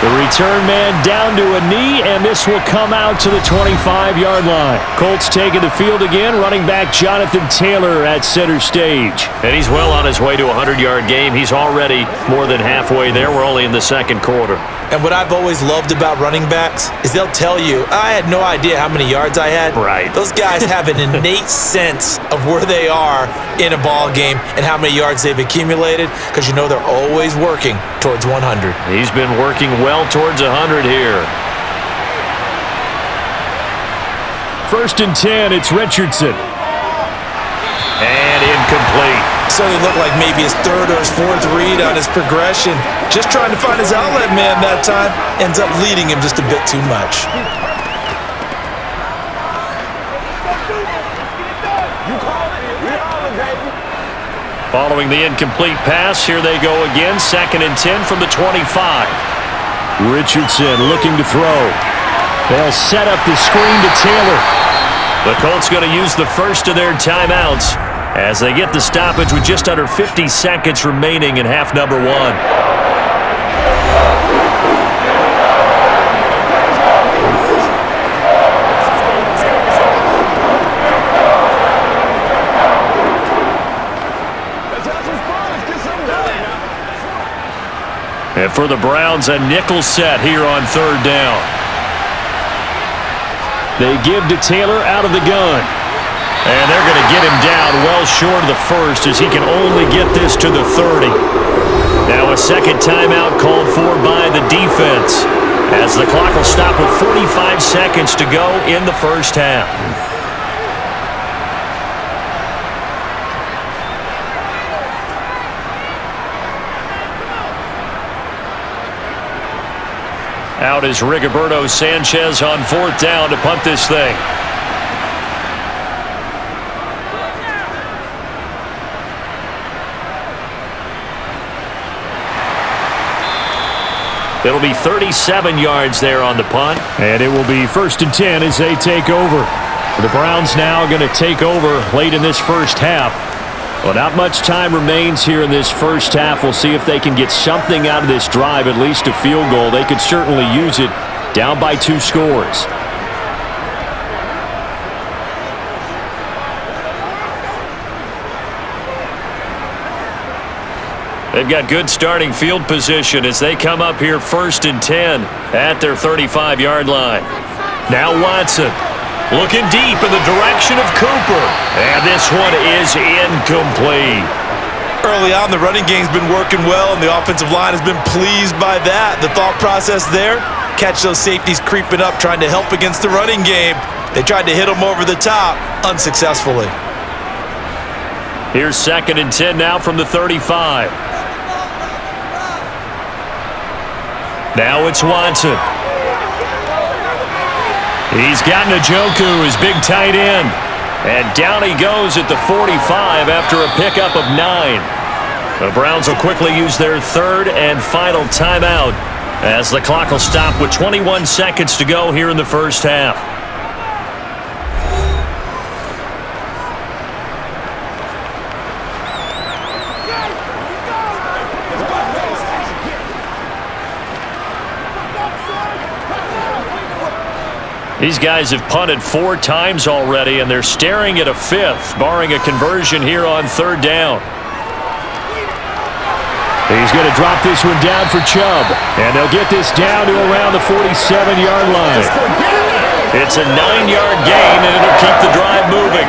The return man down to a knee, and this will come out to the 25-yard line. Colts taking the field again, running back Jonathan Taylor at center stage. And he's well on his way to a 100-yard game. He's already more than halfway there. We're only in the second quarter. And what I've always loved about running backs is they'll tell you, I had no idea how many yards I had. Right. Those guys have an innate sense of where they are in a ball game and how many yards they've accumulated, because you know they're always working towards 100. He's been working well towards 100 here. 1st and 10, it's Richardson. And incomplete. Certainly looked like maybe his 3rd or his 4th read on his progression. Just trying to find his outlet man that time. Ends up leading him just a bit too much. Following the incomplete pass, here they go again. 2nd and 10 from the 25. Richardson looking to throw. They'll set up the screen to Taylor. The Colts going to use the first of their timeouts as they get the stoppage with just under 50 seconds remaining in half number 1. And for the Browns, a nickel set here on 3rd down. They give to Taylor out of the gun. And they're going to get him down well short of the first as he can only get this to the 30. Now a second timeout called for by the defense as the clock will stop with 45 seconds to go in the first half. Out is Rigoberto Sanchez on 4th down to punt this thing. It'll be 37 yards there on the punt. And it will be 1st and 10 as they take over. The Browns now going to take over late in this first half. Well, not much time remains here in this first half. We'll see if they can get something out of this drive, at least a field goal. They could certainly use it, down by 2 scores. They've got good starting field position as they come up here 1st and 10 at their 35-yard line. Now Watson looking deep in the direction of Cooper. And this one is incomplete. Early on, the running game's been working well, and the offensive line has been pleased by that. The thought process there, catch those safeties creeping up, trying to help against the running game. They tried to hit them over the top, unsuccessfully. Here's 2nd and 10 now from the 35. Now it's Watson. He's got Njoku, his big tight end. And down he goes at the 45 after a pickup of 9. The Browns will quickly use their 3rd and final timeout as the clock will stop with 21 seconds to go here in the first half. These guys have punted 4 times already, and they're staring at a 5th, barring a conversion here on 3rd down. He's going to drop this one down for Chubb, and they'll get this down to around the 47-yard line. It's a 9-yard gain, and it'll keep the drive moving.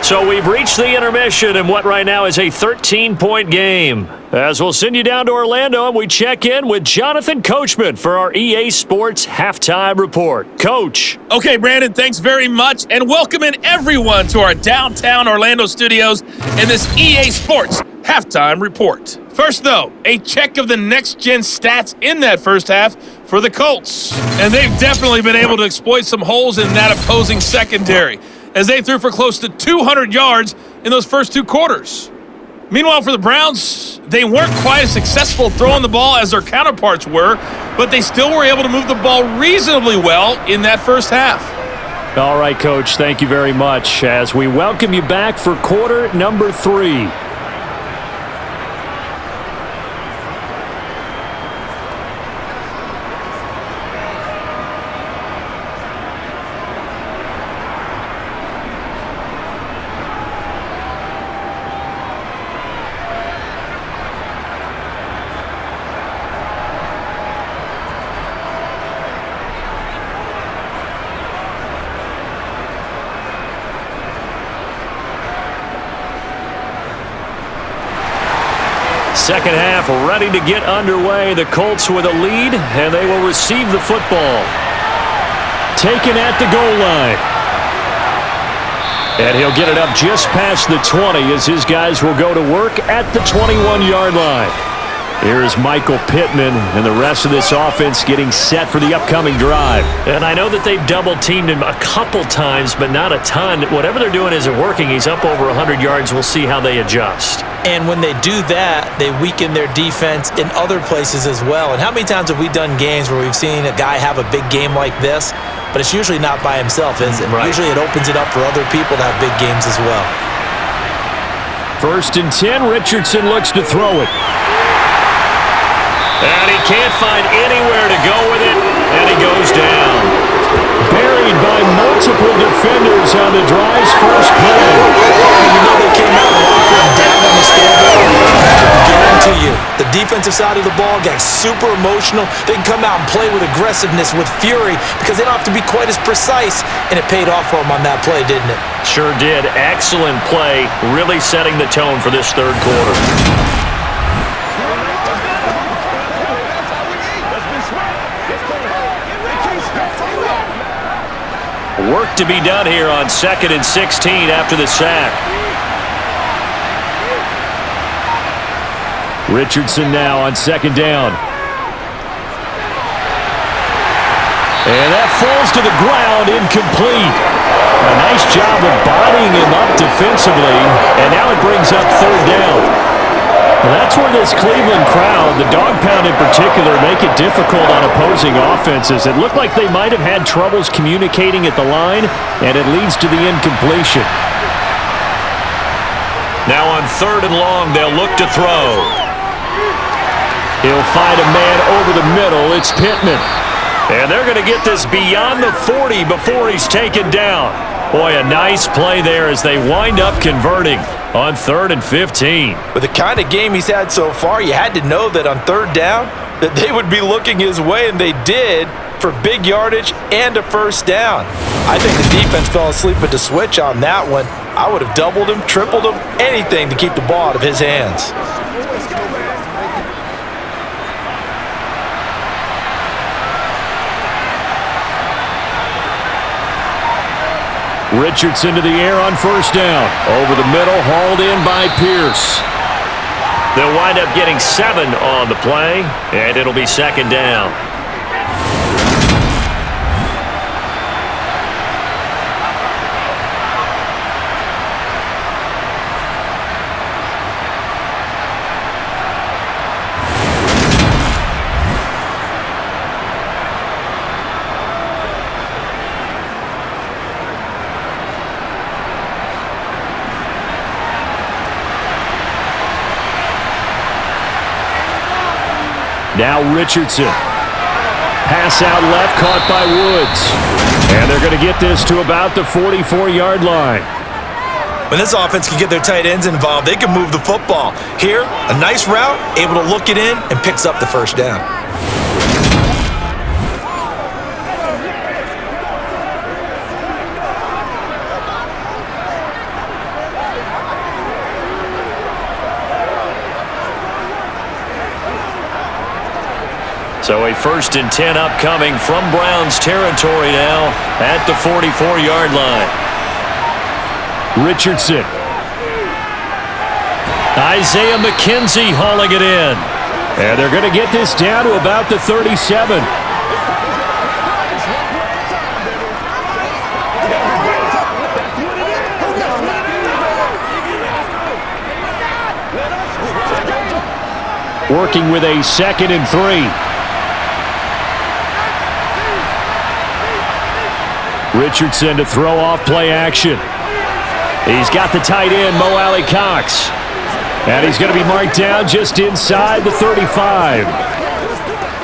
So we've reached the intermission in what right now is a 13-point game. As we'll send you down to Orlando and we check in with Jonathan Coachman for our EA Sports Halftime Report. Coach. Okay, Brandon, thanks very much, and welcome in everyone to our downtown Orlando studios in this EA Sports Halftime Report. First, though, a check of the next-gen stats in that first half for the Colts. And they've definitely been able to exploit some holes in that opposing secondary, as they threw for close to 200 yards in those first 2 quarters. Meanwhile, for the Browns, they weren't quite as successful throwing the ball as their counterparts were, but they still were able to move the ball reasonably well in that first half. All right, Coach, thank you very much as we welcome you back for quarter number 3. Second half ready to get underway. The Colts with a lead, and they will receive the football. Taken at the goal line. And he'll get it up just past the 20 as his guys will go to work at the 21-yard line. Here's Michael Pittman and the rest of this offense getting set for the upcoming drive. And I know that they've double-teamed him a couple times, but not a ton. Whatever they're doing isn't working. He's up over 100 yards. We'll see how they adjust. And when they do that, they weaken their defense in other places as well. And how many times have we done games where we've seen a guy have a big game like this, but it's usually not by himself, is it? Right. Usually it opens it up for other people to have big games as well. 1st and 10, Richardson looks to throw it. And he can't find anywhere to go with it, and he goes down. Buried by multiple defenders on the drive's first play. You know they came out and locked him down on the scoreboard. I guarantee you, the defensive side of the ball got super emotional. They can come out and play with aggressiveness, with fury, because they don't have to be quite as precise, and it paid off for them on that play, didn't it? Sure did. Excellent play, really setting the tone for this third quarter. Work to be done here on 2nd and 16 after the sack. Richardson now on 2nd down. And that falls to the ground, incomplete. A nice job of bodying him up defensively, and now it brings up 3rd down. Well, that's where this Cleveland crowd, the dog pound in particular, make it difficult on opposing offenses. It looked like they might have had troubles communicating at the line, and it leads to the incompletion. Now on 3rd and long, they'll look to throw. He'll find a man over the middle. It's Pittman. And they're going to get this beyond the 40 before he's taken down. Boy, a nice play there as they wind up converting on 3rd and 15. With the kind of game he's had so far, you had to know that on 3rd down that they would be looking his way, and they did, for big yardage and a 1st down. I think the defense fell asleep at the switch on that one. I would have doubled him, tripled him, anything to keep the ball out of his hands. Richardson to the air on 1st down. Over the middle, hauled in by Pierce. They'll wind up getting 7 on the play, and it'll be 2nd down. Now Richardson. Pass out left, caught by Woods. And they're going to get this to about the 44-yard line. When this offense can get their tight ends involved, they can move the football. Here, a nice route, able to look it in, and picks up the 1st down. So a 1st and 10 upcoming from Browns territory now at the 44-yard line. Richardson. Isaiah McKenzie hauling it in. And they're going to get this down to about the 37. Working with a 2nd and 3. Richardson to throw off play action. He's got the tight end, Mo Alley Cox. And he's going to be marked down just inside the 35.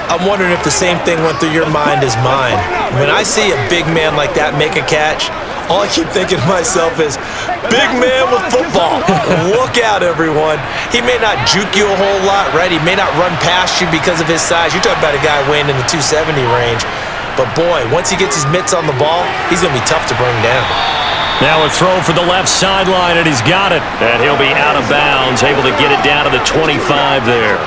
I'm wondering if the same thing went through your mind as mine. When I see a big man like that make a catch, all I keep thinking to myself is, big man with football. Look out, everyone. He may not juke you a whole lot, right? He may not run past you because of his size. You're talking about a guy weighing in the 270 range. But boy, once he gets his mitts on the ball, he's going to be tough to bring down. Now a throw for the left sideline, and he's got it. And he'll be out of bounds, able to get it down to the 25 there.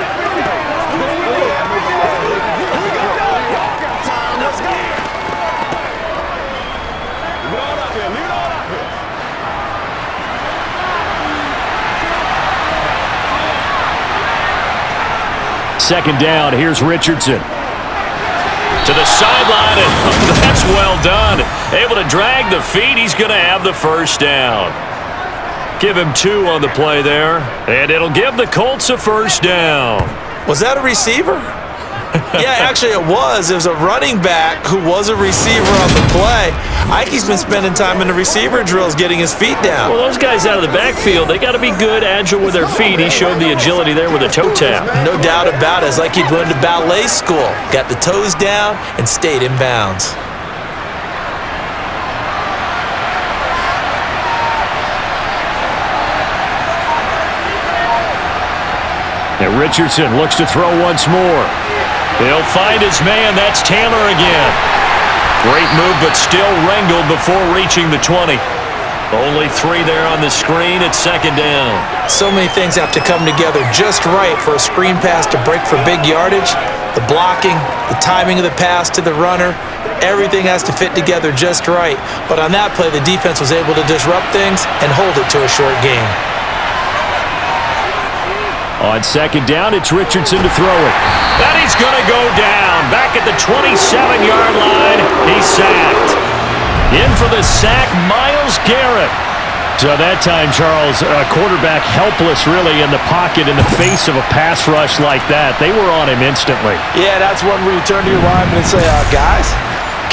Second down, here's Richardson. To the sideline, and that's well done. Able to drag the feet. He's going to have the 1st down. Give him 2 on the play there, and it'll give the Colts a 1st down. Was that a receiver? Yeah, actually it was. It was a running back who was a receiver on the play. Ike's been spending time in the receiver drills getting his feet down. Well, those guys out of the backfield, they got to be good, agile with their feet. He showed the agility there with a toe tap. No doubt about it. It's like he'd went to ballet school. Got the toes down and stayed in bounds. And Richardson looks to throw once more. He'll find his man. That's Taylor again. Great move, but still wrangled before reaching the 20. Only 3 there on the screen. It's 2nd down. So many things have to come together just right for a screen pass to break for big yardage. The blocking, the timing of the pass to the runner, everything has to fit together just right. But on that play, the defense was able to disrupt things and hold it to a short game. On 2nd down, it's Richardson to throw it. And he's going to go down. Back at the 27-yard line. He's sacked. In for the sack, Myles Garrett. So that time, Charles, a quarterback helpless really in the pocket in the face of a pass rush like that. They were on him instantly. Yeah, that's one where you turn to your lineman and say, guys,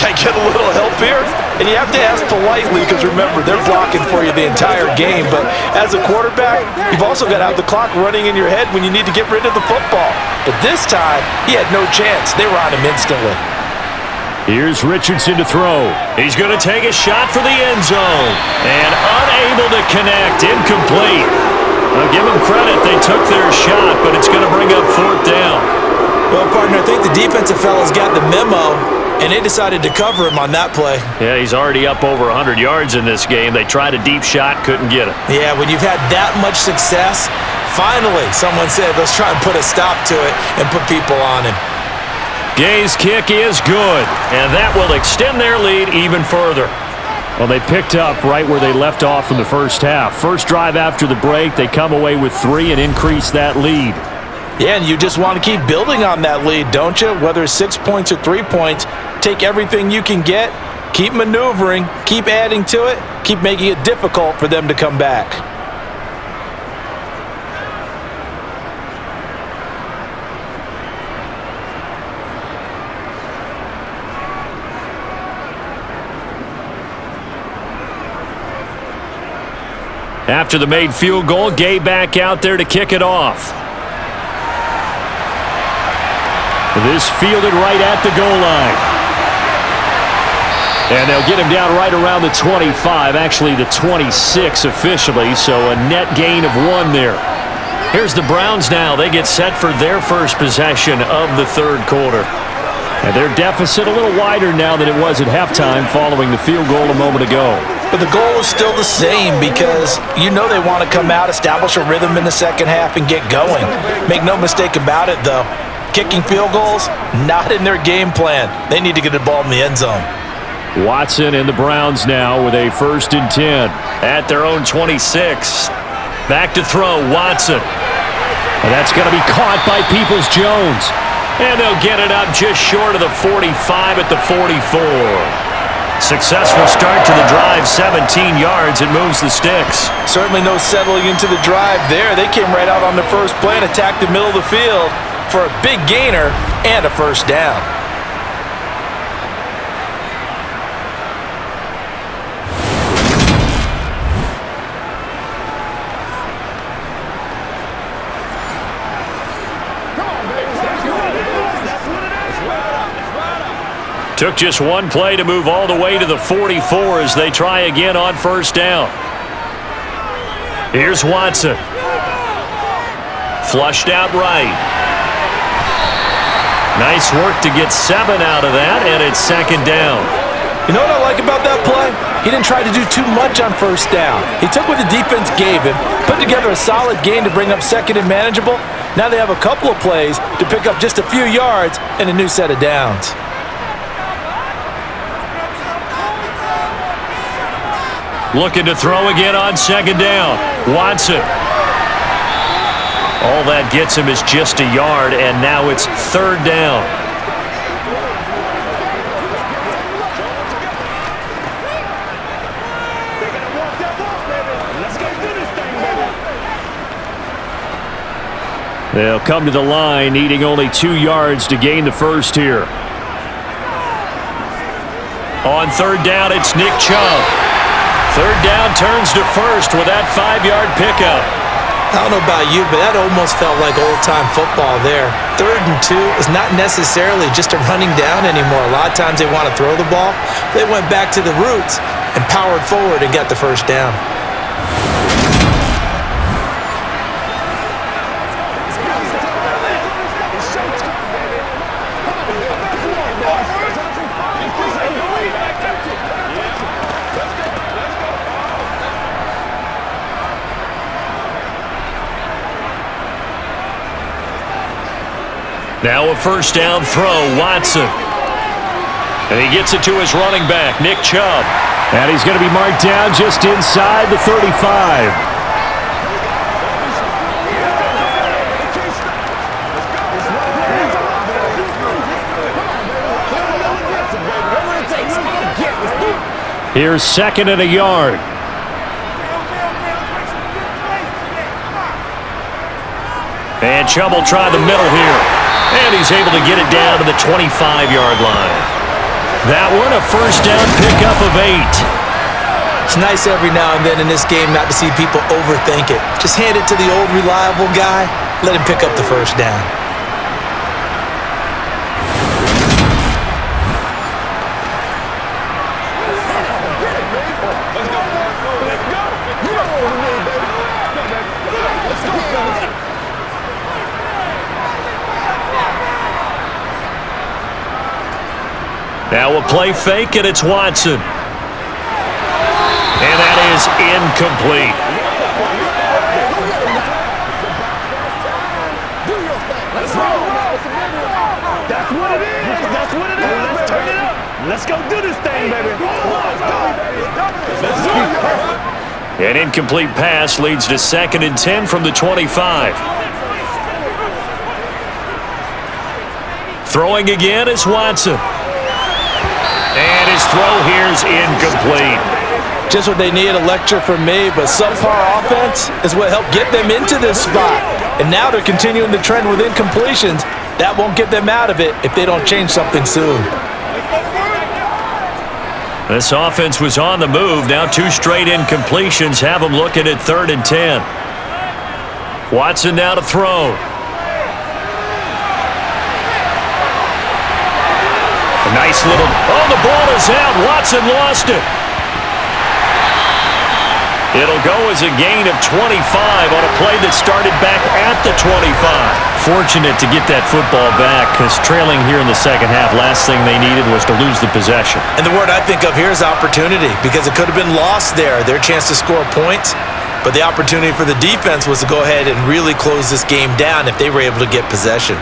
can I get a little help here? And you have to ask politely because, remember, they're blocking for you the entire game. But as a quarterback, you've also got to have the clock running in your head when you need to get rid of the football. But this time, he had no chance. They were on him instantly. Here's Richardson to throw. He's going to take a shot for the end zone. And unable to connect. Incomplete. I'll give them credit. They took their shot, but it's going to bring up 4th down. Well, partner, I think the defensive fellas got the memo, and they decided to cover him on that play. Yeah, he's already up over 100 yards in this game. They tried a deep shot, couldn't get it. Yeah, when you've had that much success, finally someone said, let's try and put a stop to it and put people on him. Gay's kick is good, and that will extend their lead even further. Well, they picked up right where they left off in the first half. First drive after the break, they come away with 3 and increase that lead. Yeah, and you just want to keep building on that lead, don't you? Whether it's 6 points or 3 points, take everything you can get, keep maneuvering, keep adding to it, keep making it difficult for them to come back. After the made field goal, Gay back out there to kick it off. This fielded right at the goal line. And they'll get him down right around the 25, actually the 26 officially, so a net gain of 1 there. Here's the Browns now. They get set for their first possession of the 3rd quarter. And their deficit a little wider now than it was at halftime following the field goal a moment ago. But the goal is still the same because you know they want to come out, establish a rhythm in the second half, and get going. Make no mistake about it, though. Kicking field goals, not in their game plan. They need to get the ball in the end zone. Watson and the Browns now with a 1st and 10. At their own 26. Back to throw, Watson. And that's going to be caught by Peoples-Jones. And they'll get it up just short of the 45 at the 44. Successful start to the drive, 17 yards. It moves the sticks. Certainly no settling into the drive there. They came right out on the first play and attacked the middle of the field for a big gainer and a 1st down. Took just 1 play to move all the way to the 44 as they try again on 1st down. Here's Watson. Flushed out right. Nice work to get 7 out of that, and it's 2nd down. You know what I like about that play? He didn't try to do too much on 1st down. He took what the defense gave him, put together a solid gain to bring up 2nd and manageable. Now they have a couple of plays to pick up just a few yards and a new set of downs. Looking to throw again on 2nd down. Watson. All that gets him is just a yard, and now it's 3rd down. They'll come to the line, needing only 2 yards to gain the 1st here. On 3rd down, it's Nick Chubb. 3rd down turns to 1st with that 5-yard pickup. I don't know about you, but that almost felt like old-time football there. 3rd and 2 is not necessarily just a running down anymore. A lot of times they want to throw the ball. They went back to the roots and powered forward and got the 1st down. Now a 1st down throw, Watson. And he gets it to his running back, Nick Chubb. And he's going to be marked down just inside the 35. Here's 2nd and a yard. And Chubb will try the middle here. And he's able to get it down to the 25-yard line. That one, a 1st down pickup of 8. It's nice every now and then in this game not to see people overthink it. Just hand it to the old reliable guy. Let him pick up the 1st down. Now a play fake, and it's Watson. And that is incomplete. That's what it is. That's what it is. Let's turn it up. Let's go do this thing, baby. Let's do it. An incomplete pass leads to 2nd and 10 from the 25. Throwing again is Watson. And his throw here is incomplete. Just what they need, a lecture from me, but subpar offense is what helped get them into this spot. And now they're continuing the trend with incompletions. That won't get them out of it if they don't change something soon. This offense was on the move. Now 2 straight incompletions have them looking at 3rd and 10. Watson now to throw. A nice little... Oh, the ball is out. Watson lost it. It'll go as a gain of 25 on a play that started back at the 25. Fortunate to get that football back because trailing here in the second half, last thing they needed was to lose the possession. And the word I think of here is opportunity, because it could have been lost there, their chance to score points. But the opportunity for the defense was to go ahead and really close this game down if they were able to get possession.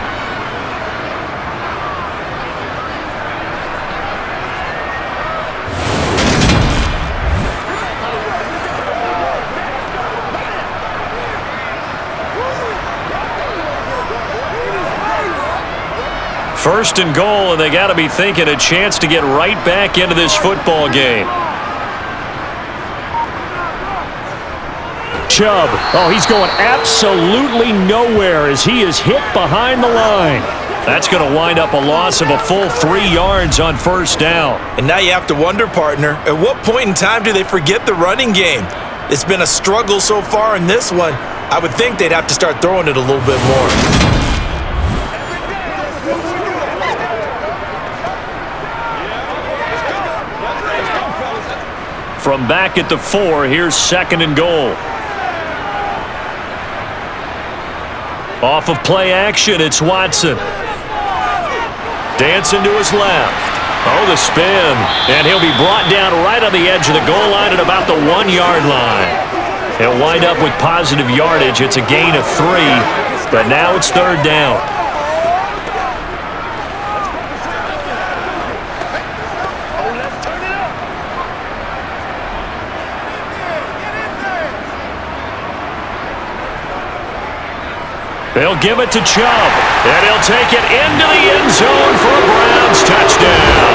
First and goal, and they got to be thinking a chance to get right back into this football game. Chubb. Oh, he's going absolutely nowhere as he is hit behind the line. That's going to wind up a loss of a full 3 yards on 1st down. And now you have to wonder, partner, at what point in time do they forget the running game? It's been a struggle so far in this one. I would think they'd have to start throwing it a little bit more. From back at the 4, here's 2nd and goal. Off of play action, it's Watson. Dancing to his left. Oh, the spin. And he'll be brought down right on the edge of the goal line at about the 1-yard line. He'll wind up with positive yardage. It's a gain of 3, but now it's 3rd down. They'll give it to Chubb, and he'll take it into the end zone for a Browns touchdown.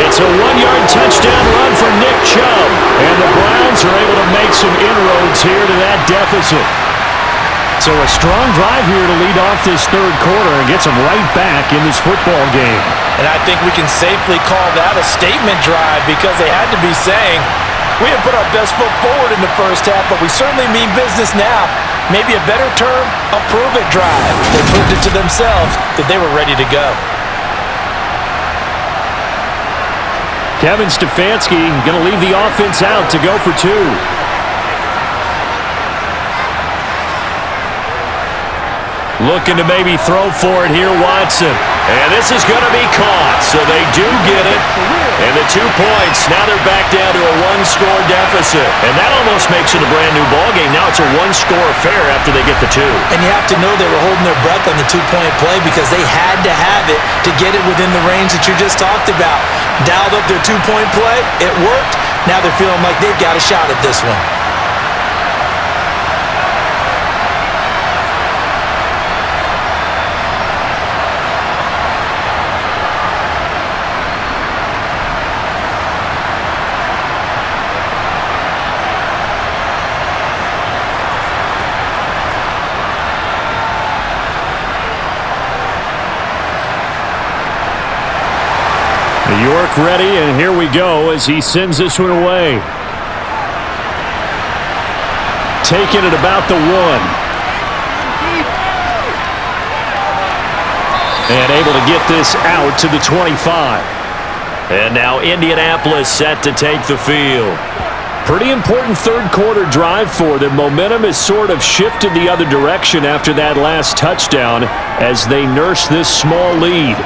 It's a 1-yard touchdown run for Nick Chubb, and the Browns are able to make some inroads here to that deficit. So a strong drive here to lead off this 3rd quarter and gets them right back in this football game. And I think we can safely call that a statement drive, because they had to be saying, we have put our best foot forward in the first half, but we certainly mean business now. Maybe a better term, a prove-it drive. They proved it to themselves that they were ready to go. Kevin Stefanski going to leave the offense out to go for 2. Looking to maybe throw for it here, Watson. And this is going to be caught, so they do get it. And the 2 points, now they're back down to a 1-score deficit. And that almost makes it a brand-new ballgame. Now it's a 1-score affair after they get the 2. And you have to know they were holding their breath on the 2-point play, because they had to have it to get it within the range that you just talked about. Dialed up their 2-point play. It worked. Now they're feeling like they've got a shot at this one. York ready, and here we go as he sends this one away. Taking it about the 1. And able to get this out to the 25. And now Indianapolis set to take the field. Pretty important 3rd quarter drive for them. Momentum has sort of shifted the other direction after that last touchdown as they nurse this small lead.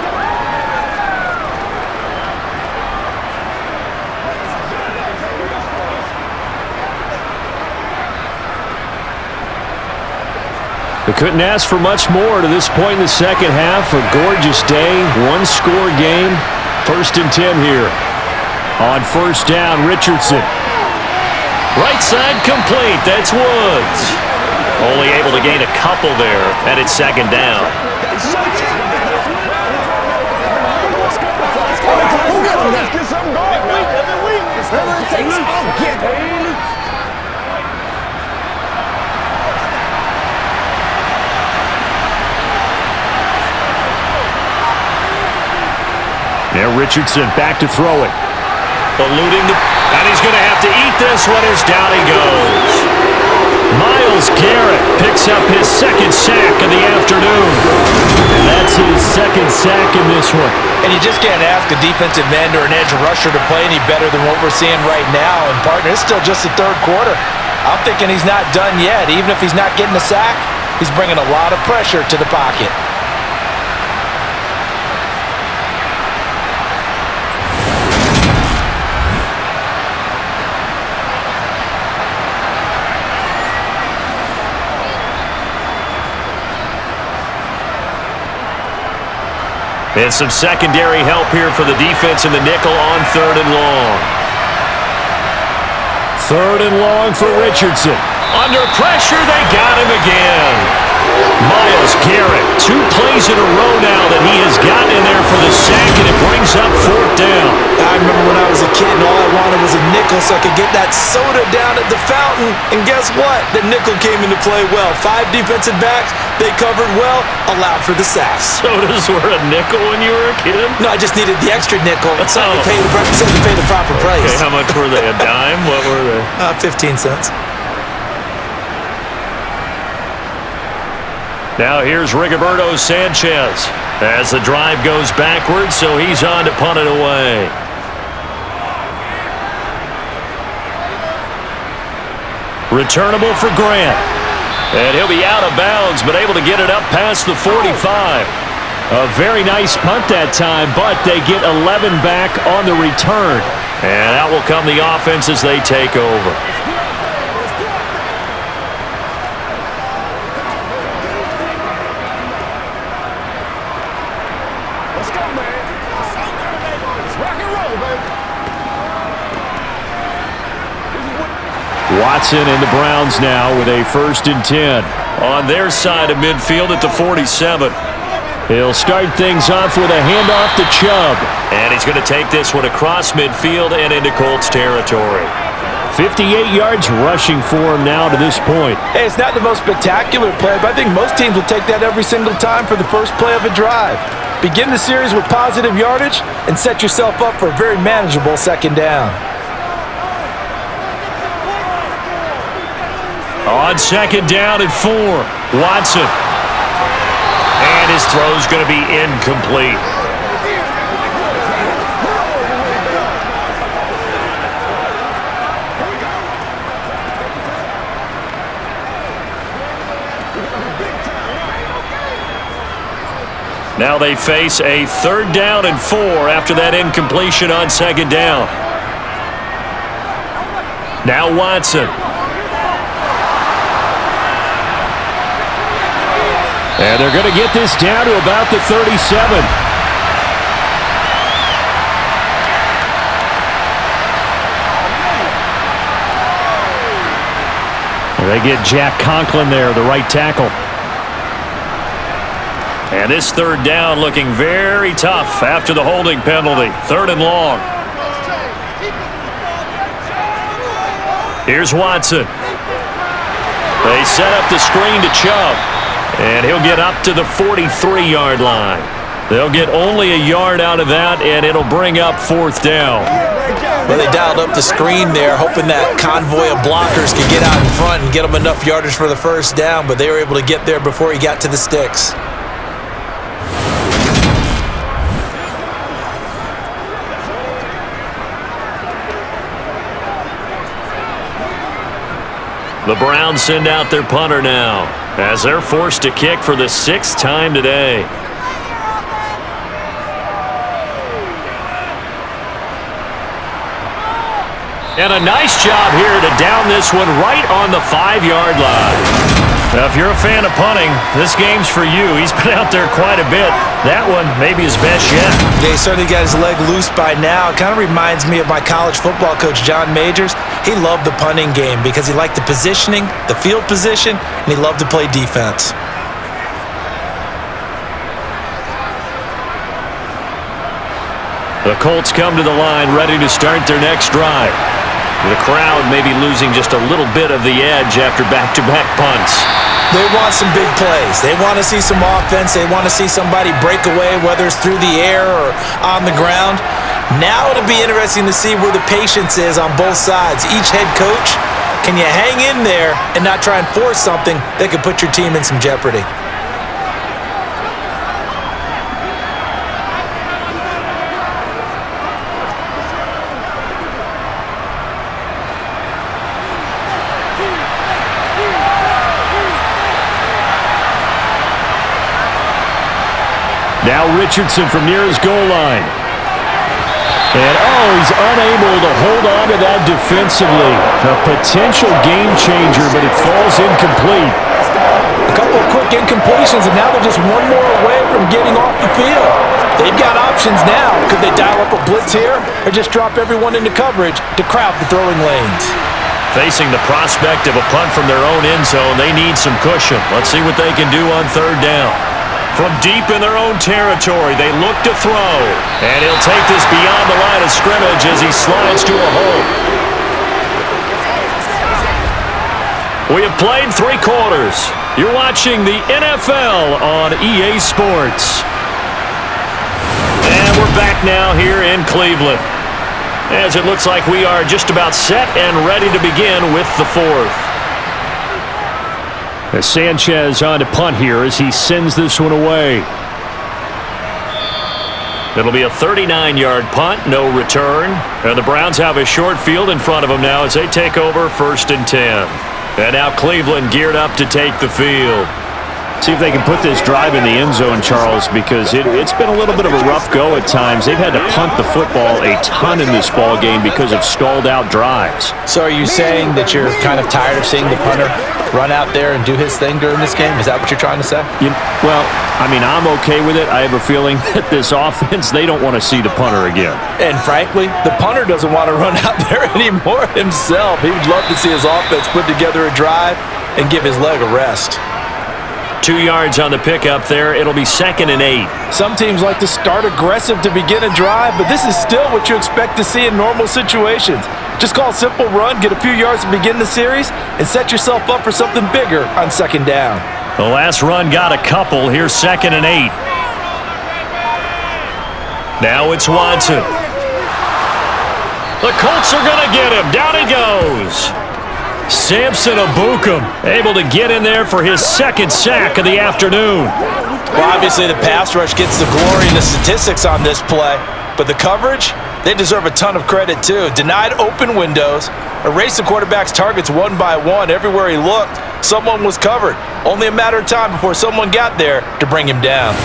We couldn't ask for much more to this point in the second half. A gorgeous day, one-score game. 1st and 10 here. On 1st down, Richardson. Right side complete. That's Woods. Only able to gain a couple there, and it's 2nd down. Let's get something going. Whatever it takes, I'll get it. Now Richardson back to throw it. Eluding the... And he's going to have to eat this one as down he goes. Myles Garrett picks up his 2nd sack of the afternoon. And that's his 2nd sack in this one. And you just can't ask a defensive end or an edge rusher to play any better than what we're seeing right now. And, partner, it's still just the 3rd quarter. I'm thinking he's not done yet. Even if he's not getting a sack, he's bringing a lot of pressure to the pocket. And some secondary help here for the defense in the nickel on 3rd and long. 3rd and long for Richardson. Under pressure, they got him again. Myles Garrett, 2 plays in a row now that he has gotten in there for the sack, and it brings up 4th down. I remember when I was a kid and all I wanted was a nickel so I could get that soda down at the fountain. And guess what? The nickel came into play well. 5 defensive backs, they covered well, allowed for the sack. Sodas were a nickel when you were a kid? No, I just needed the extra nickel so I could pay the proper price. Okay, how much were they? A dime? What were they? 15 cents. Now here's Rigoberto Sanchez as the drive goes backwards, so he's on to punt it away. Returnable for Grant. And he'll be out of bounds, but able to get it up past the 45. A very nice punt that time, but they get 11 back on the return. And out will come the offense as they take over. Watson and the Browns now with a 1st and 10. On their side of midfield at the 47. He'll start things off with a handoff to Chubb. And he's going to take this one across midfield and into Colts territory. 58 yards rushing for him now to this point. Hey, it's not the most spectacular play, but I think most teams will take that every single time for the first play of a drive. Begin the series with positive yardage and set yourself up for a very manageable 2nd down. On 2nd down and 4, Watson. And his throw's going to be incomplete. Now they face a 3rd down and 4 after that incompletion on 2nd down. Now Watson. And they're going to get this down to about the 37. They get Jack Conklin there, the right tackle. And this 3rd down looking very tough after the holding penalty. 3rd and long. Here's Watson. They set up the screen to Chubb. And he'll get up to the 43-yard line. They'll get only a yard out of that, and it'll bring up 4th down. Well, they dialed up the screen there, hoping that convoy of blockers could get out in front and get them enough yardage for the 1st down, but they were able to get there before he got to the sticks. The Browns send out their punter now as they're forced to kick for the 6th time today. And a nice job here to down this one right on the 5-yard line. Now, if you're a fan of punting, this game's for you. He's been out there quite a bit. That one may be his best yet. Yeah, he certainly got his leg loose by now. It kind of reminds me of my college football coach, John Majors. He loved the punting game because he liked the positioning, the field position, and he loved to play defense. The Colts come to the line ready to start their next drive. The crowd may be losing just a little bit of the edge after back-to-back punts. They want some big plays. They want to see some offense. They want to see somebody break away, whether it's through the air or on the ground. Now it'll be interesting to see where the patience is on both sides. Each head coach, can you hang in there and not try and force something that could put your team in some jeopardy? Now Richardson from near his goal line. And, he's unable to hold on to that defensively. A potential game changer, but it falls incomplete. A couple of quick incompletions, and now they're just one more away from getting off the field. They've got options now. Could they dial up a blitz here or just drop everyone into coverage to crowd the throwing lanes? Facing the prospect of a punt from their own end zone, they need some cushion. Let's see what they can do on third down. From deep in their own territory, they look to throw. And he'll take this beyond the line of scrimmage as he slides to a hole. We have played 3 quarters. You're watching the NFL on EA Sports. And we're back now here in Cleveland, as it looks like we are just about set and ready to begin with the 4th. As Sanchez on to punt here as he sends this one away. It'll be a 39-yard punt, no return. And the Browns have a short field in front of them now as they take over 1st and 10. And now Cleveland geared up to take the field. See if they can put this drive in the end zone, Charles, because it's been a little bit of a rough go at times. They've had to punt the football a ton in this ball game because of stalled-out drives. So are you saying that you're kind of tired of seeing the punter run out there and do his thing during this game? Is that what you're trying to say? Well, I mean, I'm okay with it. I have a feeling that this offense, they don't want to see the punter again. And frankly, the punter doesn't want to run out there anymore himself. He would love to see his offense put together a drive and give his leg a rest. 2 yards on the pickup there. It'll be 2nd and 8. Some teams like to start aggressive to begin a drive, but this is still what you expect to see in normal situations. Just call a simple run, get a few yards to begin the series, and set yourself up for something bigger on 2nd down. The last run got a couple. Here's 2nd and 8. Now it's Watson. The Colts are going to get him. Down he goes. Samson Abukum able to get in there for his 2nd sack of the afternoon. Well, obviously the pass rush gets the glory and the statistics on this play, but the coverage, they deserve a ton of credit too. Denied open windows, erased the quarterback's targets one by one. Everywhere he looked, someone was covered. Only a matter of time before someone got there to bring him down.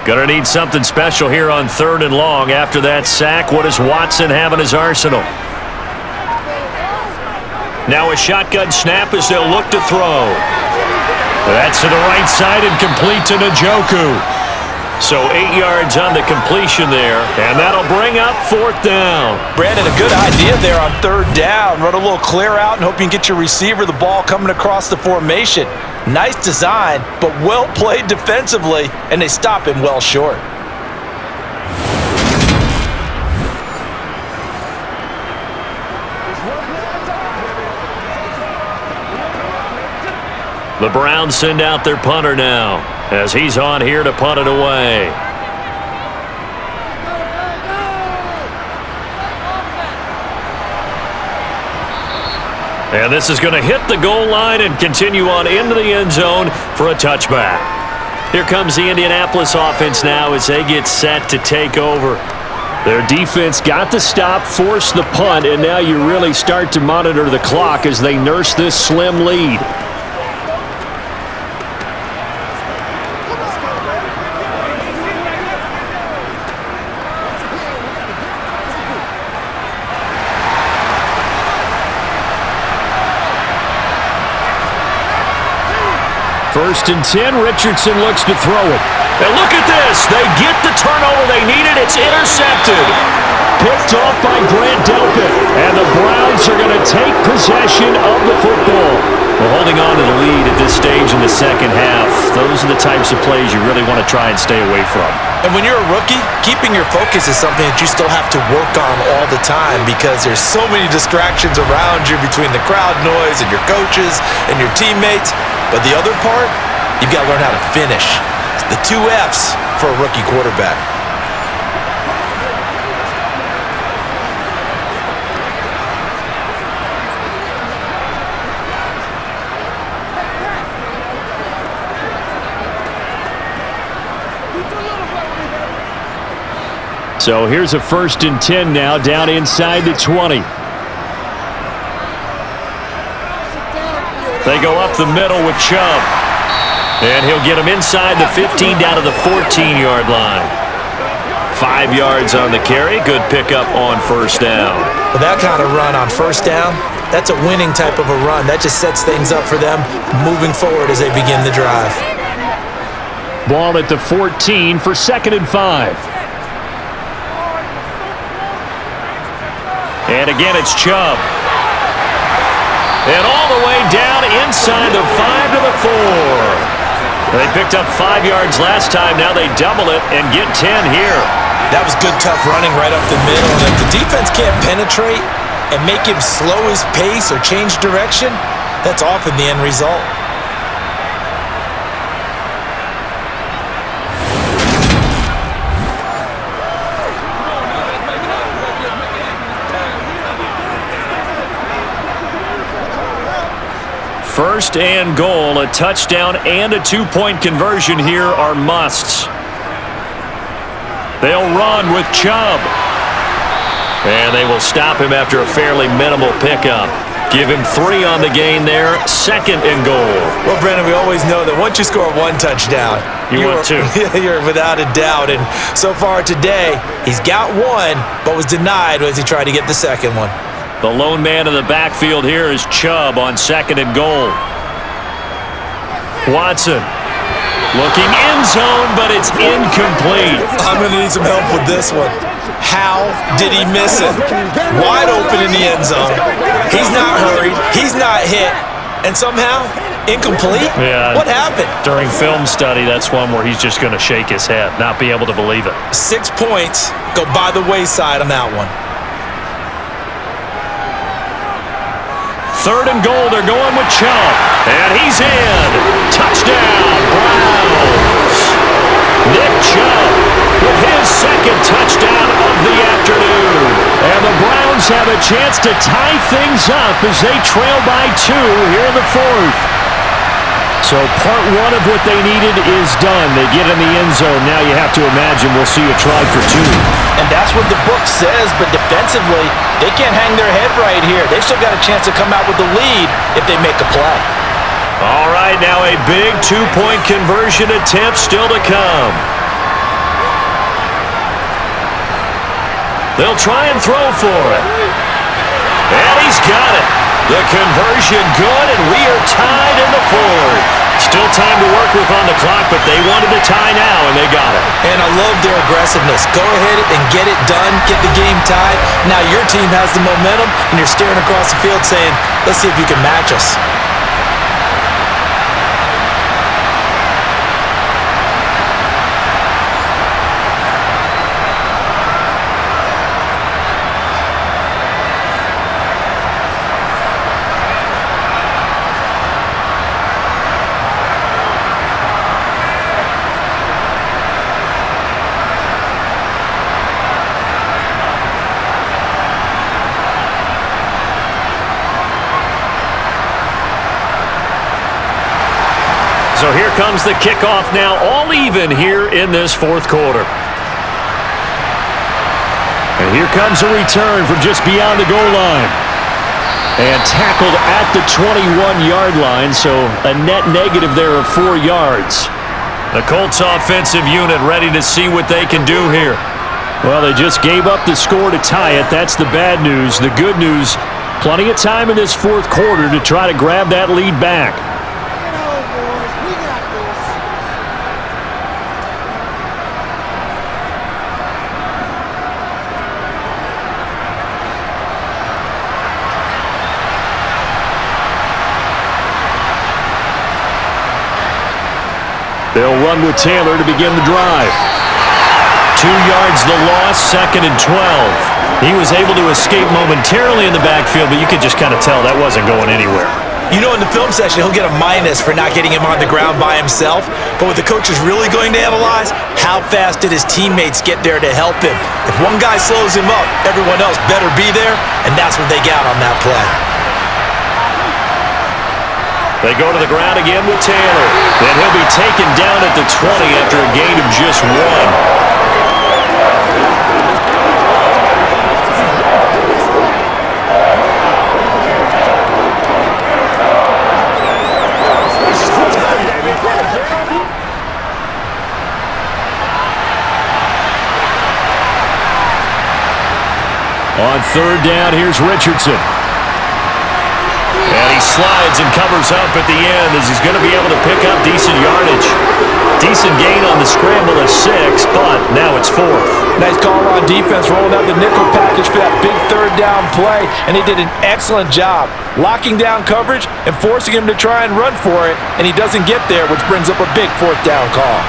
Gonna need something special here on 3rd and long. After that sack, what does Watson have in his arsenal? Now a shotgun snap as they'll look to throw. That's to the right side and complete to Njoku. So 8 yards on the completion there, and that'll bring up 4th down. Brandon, a good idea there on 3rd down. Run a little clear out and hope you can get your receiver the ball coming across the formation. Nice design, but well played defensively, and they stop him well short. The Browns send out their punter now, as he's on here to punt it away. And this is going to hit the goal line and continue on into the end zone for a touchback. Here comes the Indianapolis offense now as they get set to take over. Their defense got the stop, forced the punt, and now you really start to monitor the clock as they nurse this slim lead. First and 10, Richardson looks to throw it. And look at this. They get the turnover they needed. It's intercepted. Picked off by Grant Delpit. And the Browns are going to take possession of the football. Well, holding on to the lead at this stage in the second half, those are the types of plays you really want to try and stay away from. And when you're a rookie, keeping your focus is something that you still have to work on all the time because there's so many distractions around you between the crowd noise and your coaches and your teammates. But the other part, you've got to learn how to finish. It's the 2 F's for a rookie quarterback. So here's a first and 10 now, down inside the 20. They go up the middle with Chubb. And he'll get him inside the 15 down to the 14-yard line. 5 yards on the carry. Good pickup on first down. With that kind of run on first down, that's a winning type of a run. That just sets things up for them moving forward as they begin the drive. Ball at the 14 for 2nd and 5. And again, it's Chubb. And all the way down inside the 5 to the 4. They picked up 5 yards last time. Now they double it and get 10 here. That was good, tough running right up the middle. And if the defense can't penetrate and make him slow his pace or change direction, that's often the end result. First and goal, a touchdown and a 2-point conversion here are musts. They'll run with Chubb. And they will stop him after a fairly minimal pickup. Give him 3 on the gain there, 2nd and goal. Well, Brendan, we always know that once you score 1 touchdown, you want 2. You're without a doubt. And so far today, he's got 1, but was denied as he tried to get the second one. The lone man in the backfield here is Chubb on 2nd and goal. Watson looking end zone, but it's incomplete. I'm going to need some help with this one. How did he miss it? Wide open in the end zone. He's not hurried. He's not hit. And somehow, incomplete? Yeah. What happened? During film study, that's one where he's just going to shake his head, not be able to believe it. 6 points go by the wayside on that one. 3rd and goal, they're going with Chubb. And he's in. Touchdown, Browns. Nick Chubb with his 2nd touchdown of the afternoon. And the Browns have a chance to tie things up as they trail by 2 here in the 4th. So part 1 of what they needed is done. They get in the end zone. Now you have to imagine we'll see a try for 2. And that's what the book says, but defensively, they can't hang their head right here. They've still got a chance to come out with the lead if they make a play. All right, now a big 2-point conversion attempt still to come. They'll try and throw for it. And he's got it. The conversion good, and we are tied in the 4th. Still time to work with on the clock, but they wanted to tie now, and they got it. And I love their aggressiveness. Go ahead and get it done, get the game tied. Now your team has the momentum, and you're staring across the field saying, let's see if you can match us. So here comes the kickoff now, all even here in this 4th quarter. And here comes a return from just beyond the goal line. And tackled at the 21-yard line, so a net negative there of 4 yards. The Colts offensive unit ready to see what they can do here. Well, they just gave up the score to tie it. That's the bad news. The good news, plenty of time in this 4th quarter to try to grab that lead back. run with Taylor to begin the drive. 2 yards the loss, 2nd and 12. He was able to escape momentarily in the backfield, but you could just kind of tell that wasn't going anywhere. You know, in the film session, he'll get a minus for not getting him on the ground by himself. But what the coach is really going to analyze, how fast did his teammates get there to help him? If one guy slows him up, everyone else better be there, and that's what they got on that play. They go to the ground again with Taylor. And he'll be taken down at the 20 after a gain of just 1. On 3rd down, here's Richardson. And he slides and covers up at the end as he's going to be able to pick up decent yardage. Decent gain on the scramble of 6, but now it's 4th. Nice call on defense, rolling out the nickel package for that big 3rd down play, and he did an excellent job locking down coverage and forcing him to try and run for it, and he doesn't get there, which brings up a big 4th down call.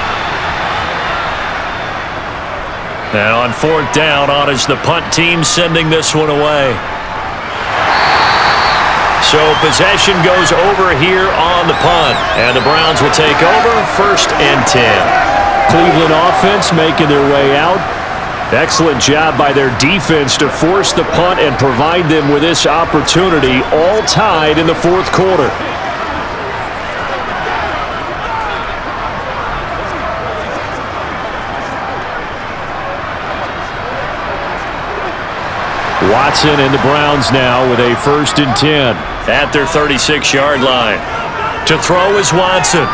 Now on 4th down, on is the punt team sending this one away. So possession goes over here on the punt, and the Browns will take over 1st and 10. Cleveland offense making their way out. Excellent job by their defense to force the punt and provide them with this opportunity, all tied in the 4th quarter. Watson and the Browns now with a 1st and 10. At their 36-yard line. To throw is Watson.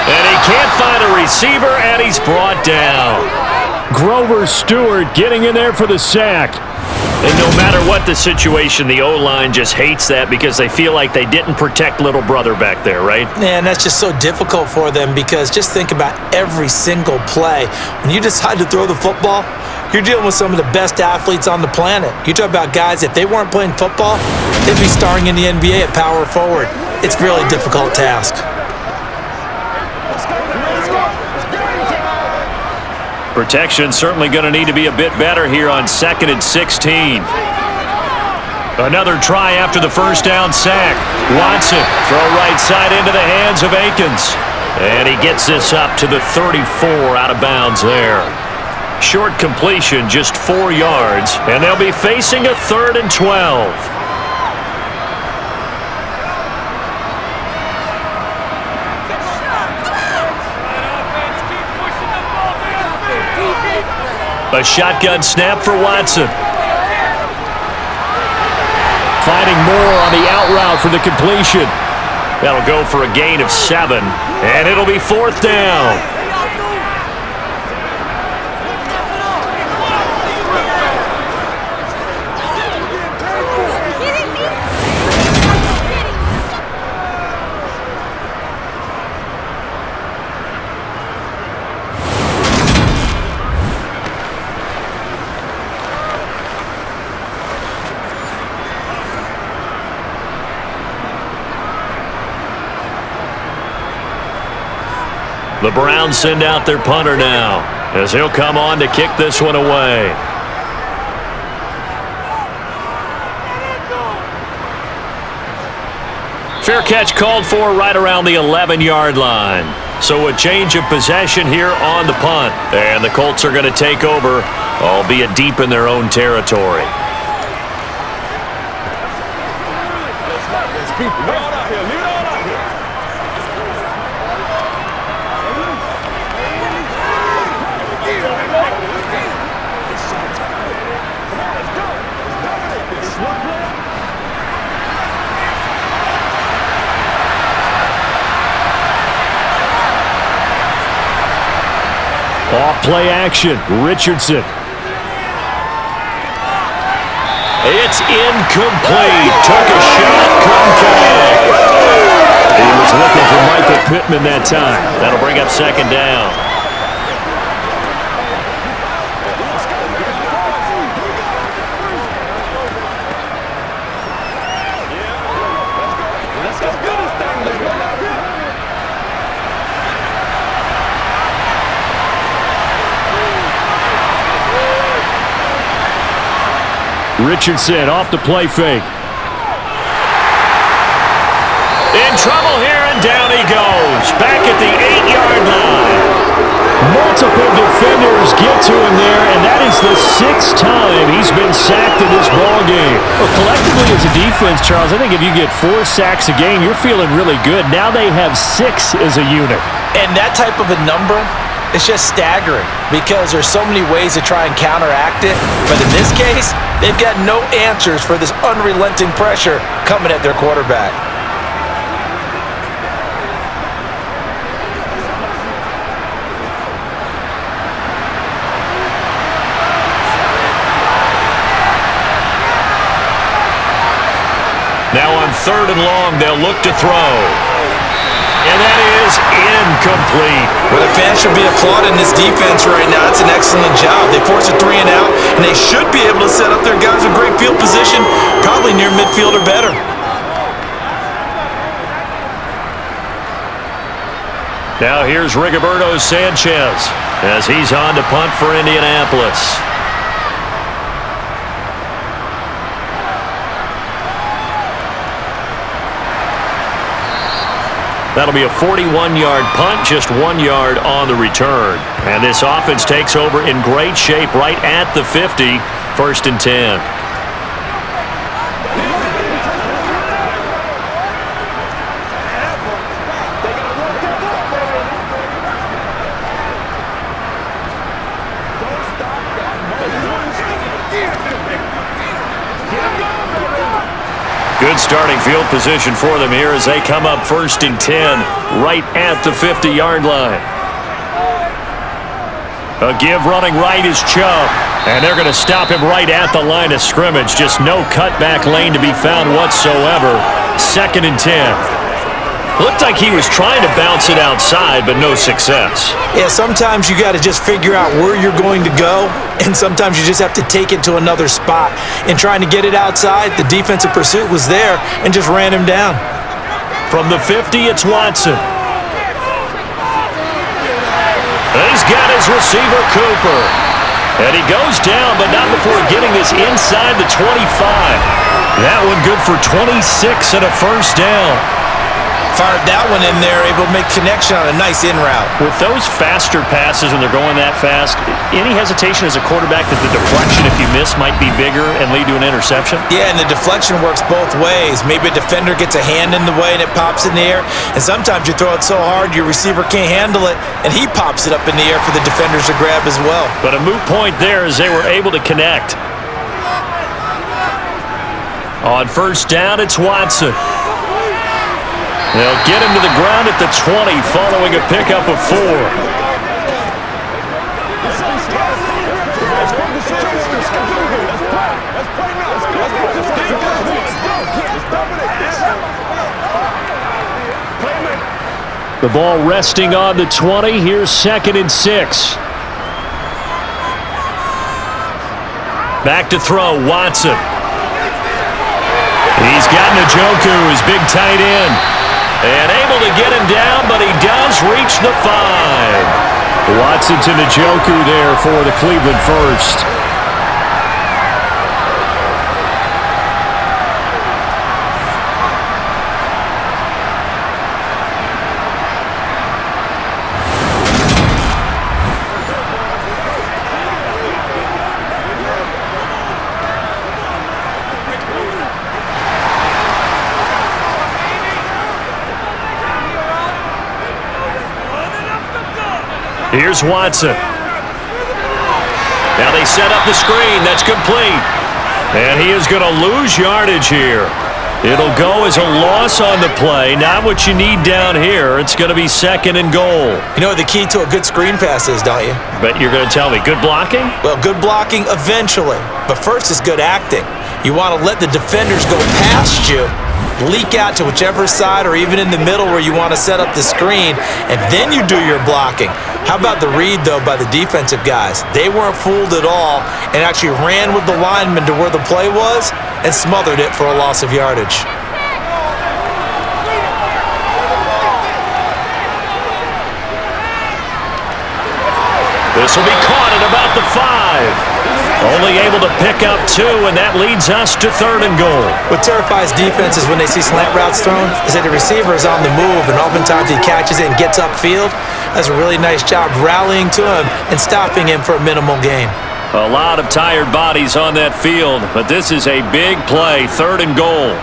And he can't find a receiver, and he's brought down. Grover Stewart getting in there for the sack. And no matter what the situation, the O-line just hates that because they feel like they didn't protect little brother back there, right? Man, that's just so difficult for them because just think about every single play. When you decide to throw the football, you're dealing with some of the best athletes on the planet. You talk about guys, if they weren't playing football, they'd be starring in the NBA at power forward. It's a really difficult task. Protection certainly going to need to be a bit better here on 2nd and 16. Another try after the 1st down sack. Watson, throw right side into the hands of Akins. And he gets this up to the 34 out of bounds there. Short completion, just 4 yards, and they'll be facing a 3rd and 12. A shotgun snap for Watson. Finding more on the out route for the completion. That'll go for a gain of 7, and it'll be 4th down. The Browns send out their punter now, as he'll come on to kick this one away. Fair catch called for right around the 11-yard line. So a change of possession here on the punt. And the Colts are going to take over, albeit deep in their own territory. Off-play action, Richardson. It's incomplete. Took a shot, couldn't connect. He was looking for Michael Pittman that time. That'll bring up 2nd down. Richardson off the play fake. In trouble here, and down he goes. Back at the 8-yard line. Multiple defenders get to him there, and that is the 6th time he's been sacked in this ballgame. Well, collectively as a defense, Charles, I think if you get 4 sacks a game, you're feeling really good. Now they have 6 as a unit. And that type of a number, it's just staggering because there's so many ways to try and counteract it. But in this case, they've got no answers for this unrelenting pressure coming at their quarterback. Now on 3rd and long, they'll look to throw. And that is incomplete. Well, the fans should be applauding this defense right now. It's an excellent job. They forced a 3 and out, and they should be able to set up their guys in great field position, probably near midfield or better. Now here's Rigoberto Sanchez as he's on to punt for Indianapolis. That'll be a 41-yard punt, just 1 yard on the return. And this offense takes over in great shape right at the 50, 1st and 10. Good starting field position for them here as they come up 1st and 10 right at the 50-yard line. A give running right is Chubb, and they're going to stop him right at the line of scrimmage. Just no cutback lane to be found whatsoever. 2nd and 10. Looked like he was trying to bounce it outside, but no success. Yeah, sometimes you got to just figure out where you're going to go, and sometimes you just have to take it to another spot. In trying to get it outside, the defensive pursuit was there and just ran him down. From the 50, it's Watson. He's got his receiver, Cooper. And he goes down, but not before getting this inside the 25. That one good for 26 and a 1st down. Fired that one in there, able to make connection on a nice in route. With those faster passes when they're going that fast, any hesitation as a quarterback that the deflection, if you miss, might be bigger and lead to an interception? Yeah, and the deflection works both ways. Maybe a defender gets a hand in the way and it pops in the air, and sometimes you throw it so hard your receiver can't handle it, and he pops it up in the air for the defenders to grab as well. But a moot point there as they were able to connect. On 1st down, it's Watson. They'll get him to the ground at the 20 following a pickup of 4. The ball resting on the 20. Here's 2nd and 6. Back to throw, Watson. He's got Njoku, his big tight end. And able to get him down, but he does reach the 5. Watson to Njoku there for the Cleveland first. Here's Watson. Now they set up the screen. That's complete. And he is going to lose yardage here. It'll go as a loss on the play. Not what you need down here. It's going to be 2nd and goal. You know what the key to a good screen pass is, don't you? But you're going to tell me, good blocking? Well, good blocking eventually. But first is good acting. You want to let the defenders go past you, leak out to whichever side or even in the middle where you want to set up the screen, and then you do your blocking. How about the read, though, by the defensive guys? They weren't fooled at all and actually ran with the lineman to where the play was and smothered it for a loss of yardage. This will be caught at about the 5. Only able to pick up 2, and that leads us to 3rd and goal. What terrifies defenses when they see slant routes thrown is that the receiver is on the move, and oftentimes he catches it and gets upfield. Does a really nice job rallying to him and stopping him for a minimal gain. A lot of tired bodies on that field, but this is a big play, 3rd and goal.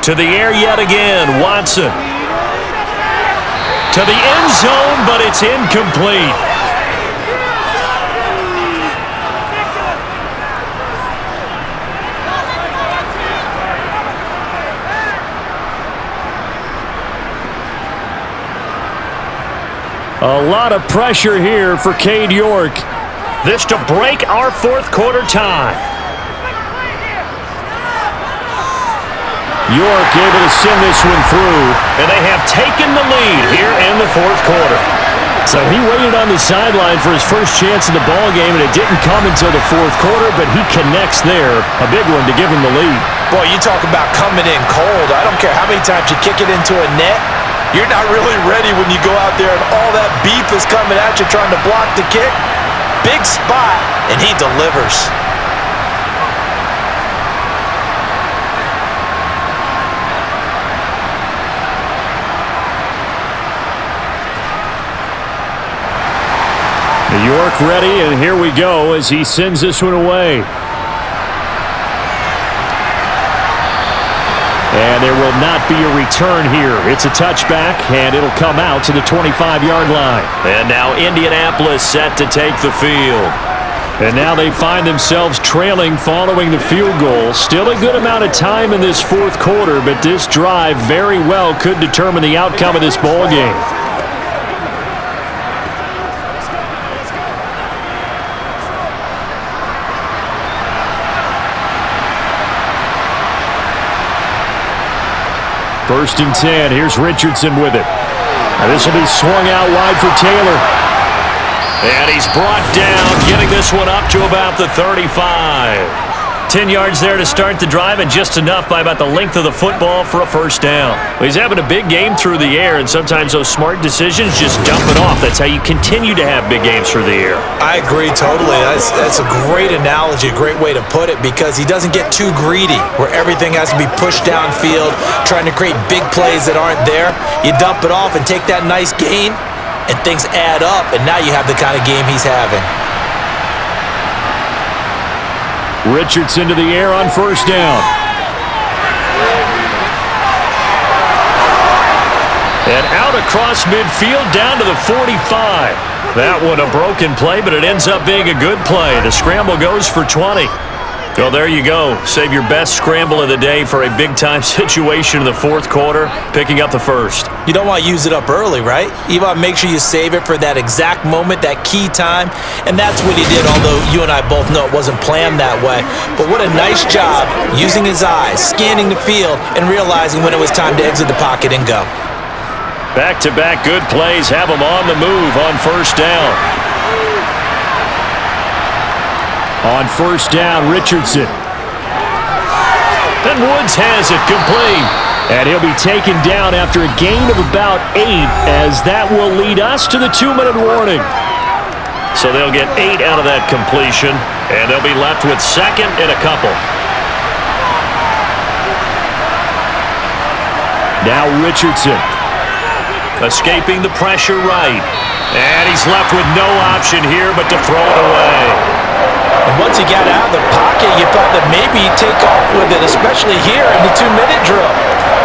To the air yet again, Watson. To the end zone, but it's incomplete. A lot of pressure here for Cade York. This to break our 4th quarter tie. York able to send this one through, and they have taken the lead here in the 4th quarter. So he waited on the sideline for his first chance in the ball game, and it didn't come until the 4th quarter, but he connects there. A big one to give him the lead. Boy, you talk about coming in cold. I don't care how many times you kick it into a net. You're not really ready when you go out there and all that beef is coming at you trying to block the kick. Big spot, and he delivers. York ready, and here we go as he sends this one away. And there will not be a return here. It's a touchback, and it'll come out to the 25-yard line. And now Indianapolis set to take the field. And now they find themselves trailing following the field goal. Still a good amount of time in this 4th quarter, but this drive very well could determine the outcome of this ball game. First and 10. Here's Richardson with it. And this will be swung out wide for Taylor. And he's brought down, getting this one up to about the 35. 10 yards there to start the drive, and just enough by about the length of the football for a first down. Well, he's having a big game through the air, and sometimes those smart decisions just dump it off. That's how you continue to have big games through the air. I agree totally. That's a great analogy, a great way to put it, because he doesn't get too greedy where everything has to be pushed downfield, trying to create big plays that aren't there. You dump it off and take that nice gain, and things add up, and now you have the kind of game he's having. Richardson to the air on first down. And out across midfield down to the 45. That one a broken play, but it ends up being a good play. The scramble goes for 20. Well, there you go. Save your best scramble of the day for a big-time situation in the 4th quarter, picking up the first. You don't want to use it up early, right? You want to make sure you save it for that exact moment, that key time, and that's what he did, although you and I both know it wasn't planned that way. But what a nice job using his eyes, scanning the field, and realizing when it was time to exit the pocket and go. Back-to-back good plays have him on the move on first down. On first down, Richardson. And Woods has it complete. And he'll be taken down after a gain of about 8, as that will lead us to the 2-minute warning. So they'll get 8 out of that completion, and they'll be left with 2nd and a couple. Now Richardson. Escaping the pressure right. And he's left with no option here but to throw it away. And once he got out of the pocket, you thought that maybe he'd take off with it, especially here in the 2-minute drill.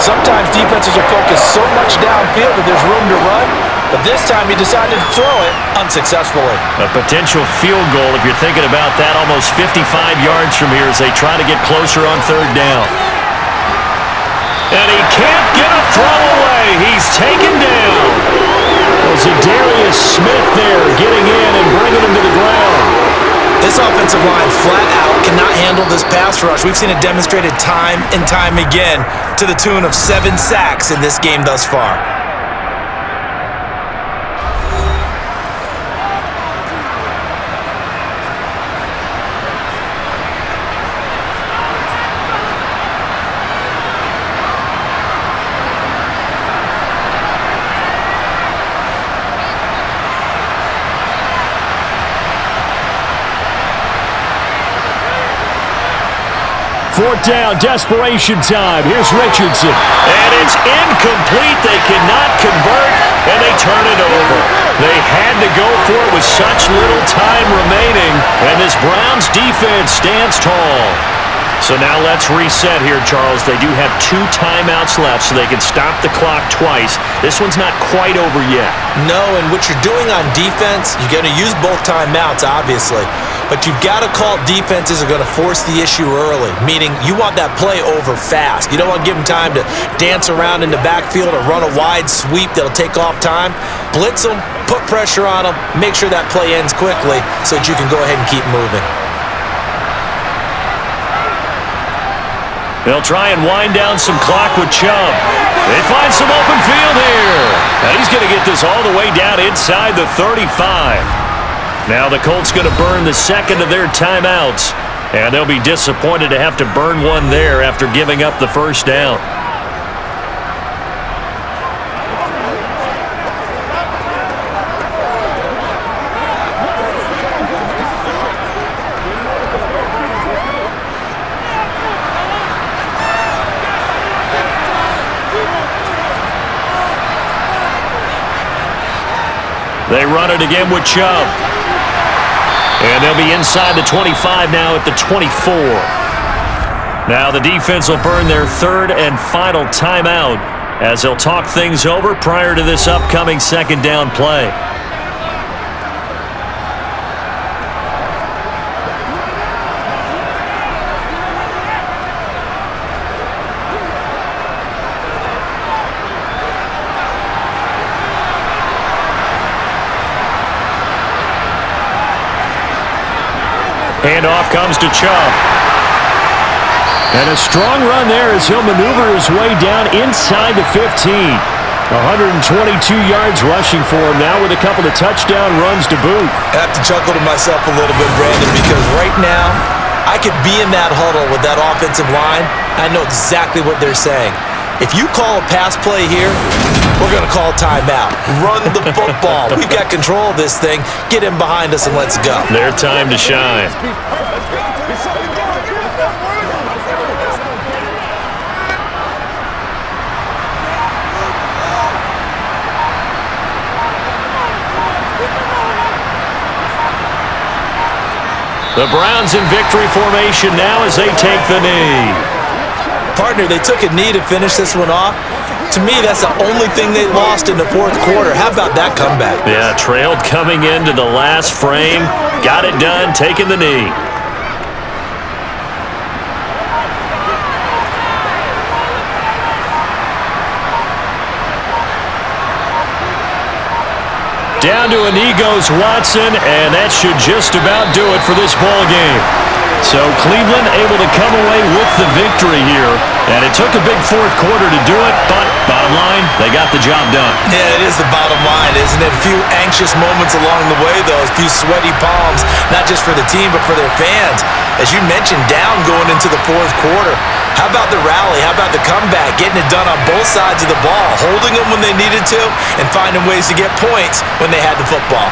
Sometimes defenses will focus so much downfield that there's room to run, but this time he decided to throw it unsuccessfully. A potential field goal, if you're thinking about that, almost 55 yards from here as they try to get closer on 3rd down. And he can't get a throw away. He's taken down. Well, Zadarius Smith there getting in and bringing him to the ground. This offensive line flat out cannot handle this pass rush. We've seen it demonstrated time and time again to the tune of 7 sacks in this game thus far. 4th down, desperation time. Here's Richardson. And it's incomplete. They cannot convert, and they turn it over. They had to go for it with such little time remaining, and this Browns defense stands tall. So now let's reset here, Charles. They do have 2 timeouts left, so they can stop the clock twice. This one's not quite over yet. No, and what you're doing on defense, you're going to use both timeouts, obviously. But you've got to call defenses are going to force the issue early, meaning you want that play over fast. You don't want to give them time to dance around in the backfield or run a wide sweep that'll take off time. Blitz them, put pressure on them, make sure that play ends quickly so that you can go ahead and keep moving. They'll try and wind down some clock with Chubb. They find some open field here. Now he's going to get this all the way down inside the 35. Now the Colts going to burn the second of their timeouts, and they'll be disappointed to have to burn one there after giving up the first down. They run it again with Chubb. And they'll be inside the 25 now at the 24. Now the defense will burn their 3rd and final timeout as they'll talk things over prior to this upcoming 2nd down play. Handoff comes to Chubb. And a strong run there as he'll maneuver his way down inside the 15. 122 yards rushing for him now with a couple of touchdown runs to boot. I have to chuckle to myself a little bit, Brandon, because right now I could be in that huddle with that offensive line. I know exactly what they're saying. If you call a pass play here, we're going to call timeout. Run the football. We've got control of this thing. Get in behind us and let's go. Their time to shine. The Browns in victory formation now as they take the knee. Partner, they took a knee to finish this one off. To me, that's the only thing they lost in the 4th quarter. How about that comeback? Yeah, trailed coming into the last frame. Got it done, taking the knee. Down to a knee goes Watson, and that should just about do it for this ball game. So Cleveland able to come away with the victory here, and it took a big 4th quarter to do it, but bottom line, they got the job done. Yeah, it is the bottom line, isn't it? A few anxious moments along the way, though, a few sweaty palms, not just for the team, but for their fans. As you mentioned, down going into the 4th quarter. How about the rally? How about the comeback? Getting it done on both sides of the ball, holding them when they needed to, and finding ways to get points when they had the football.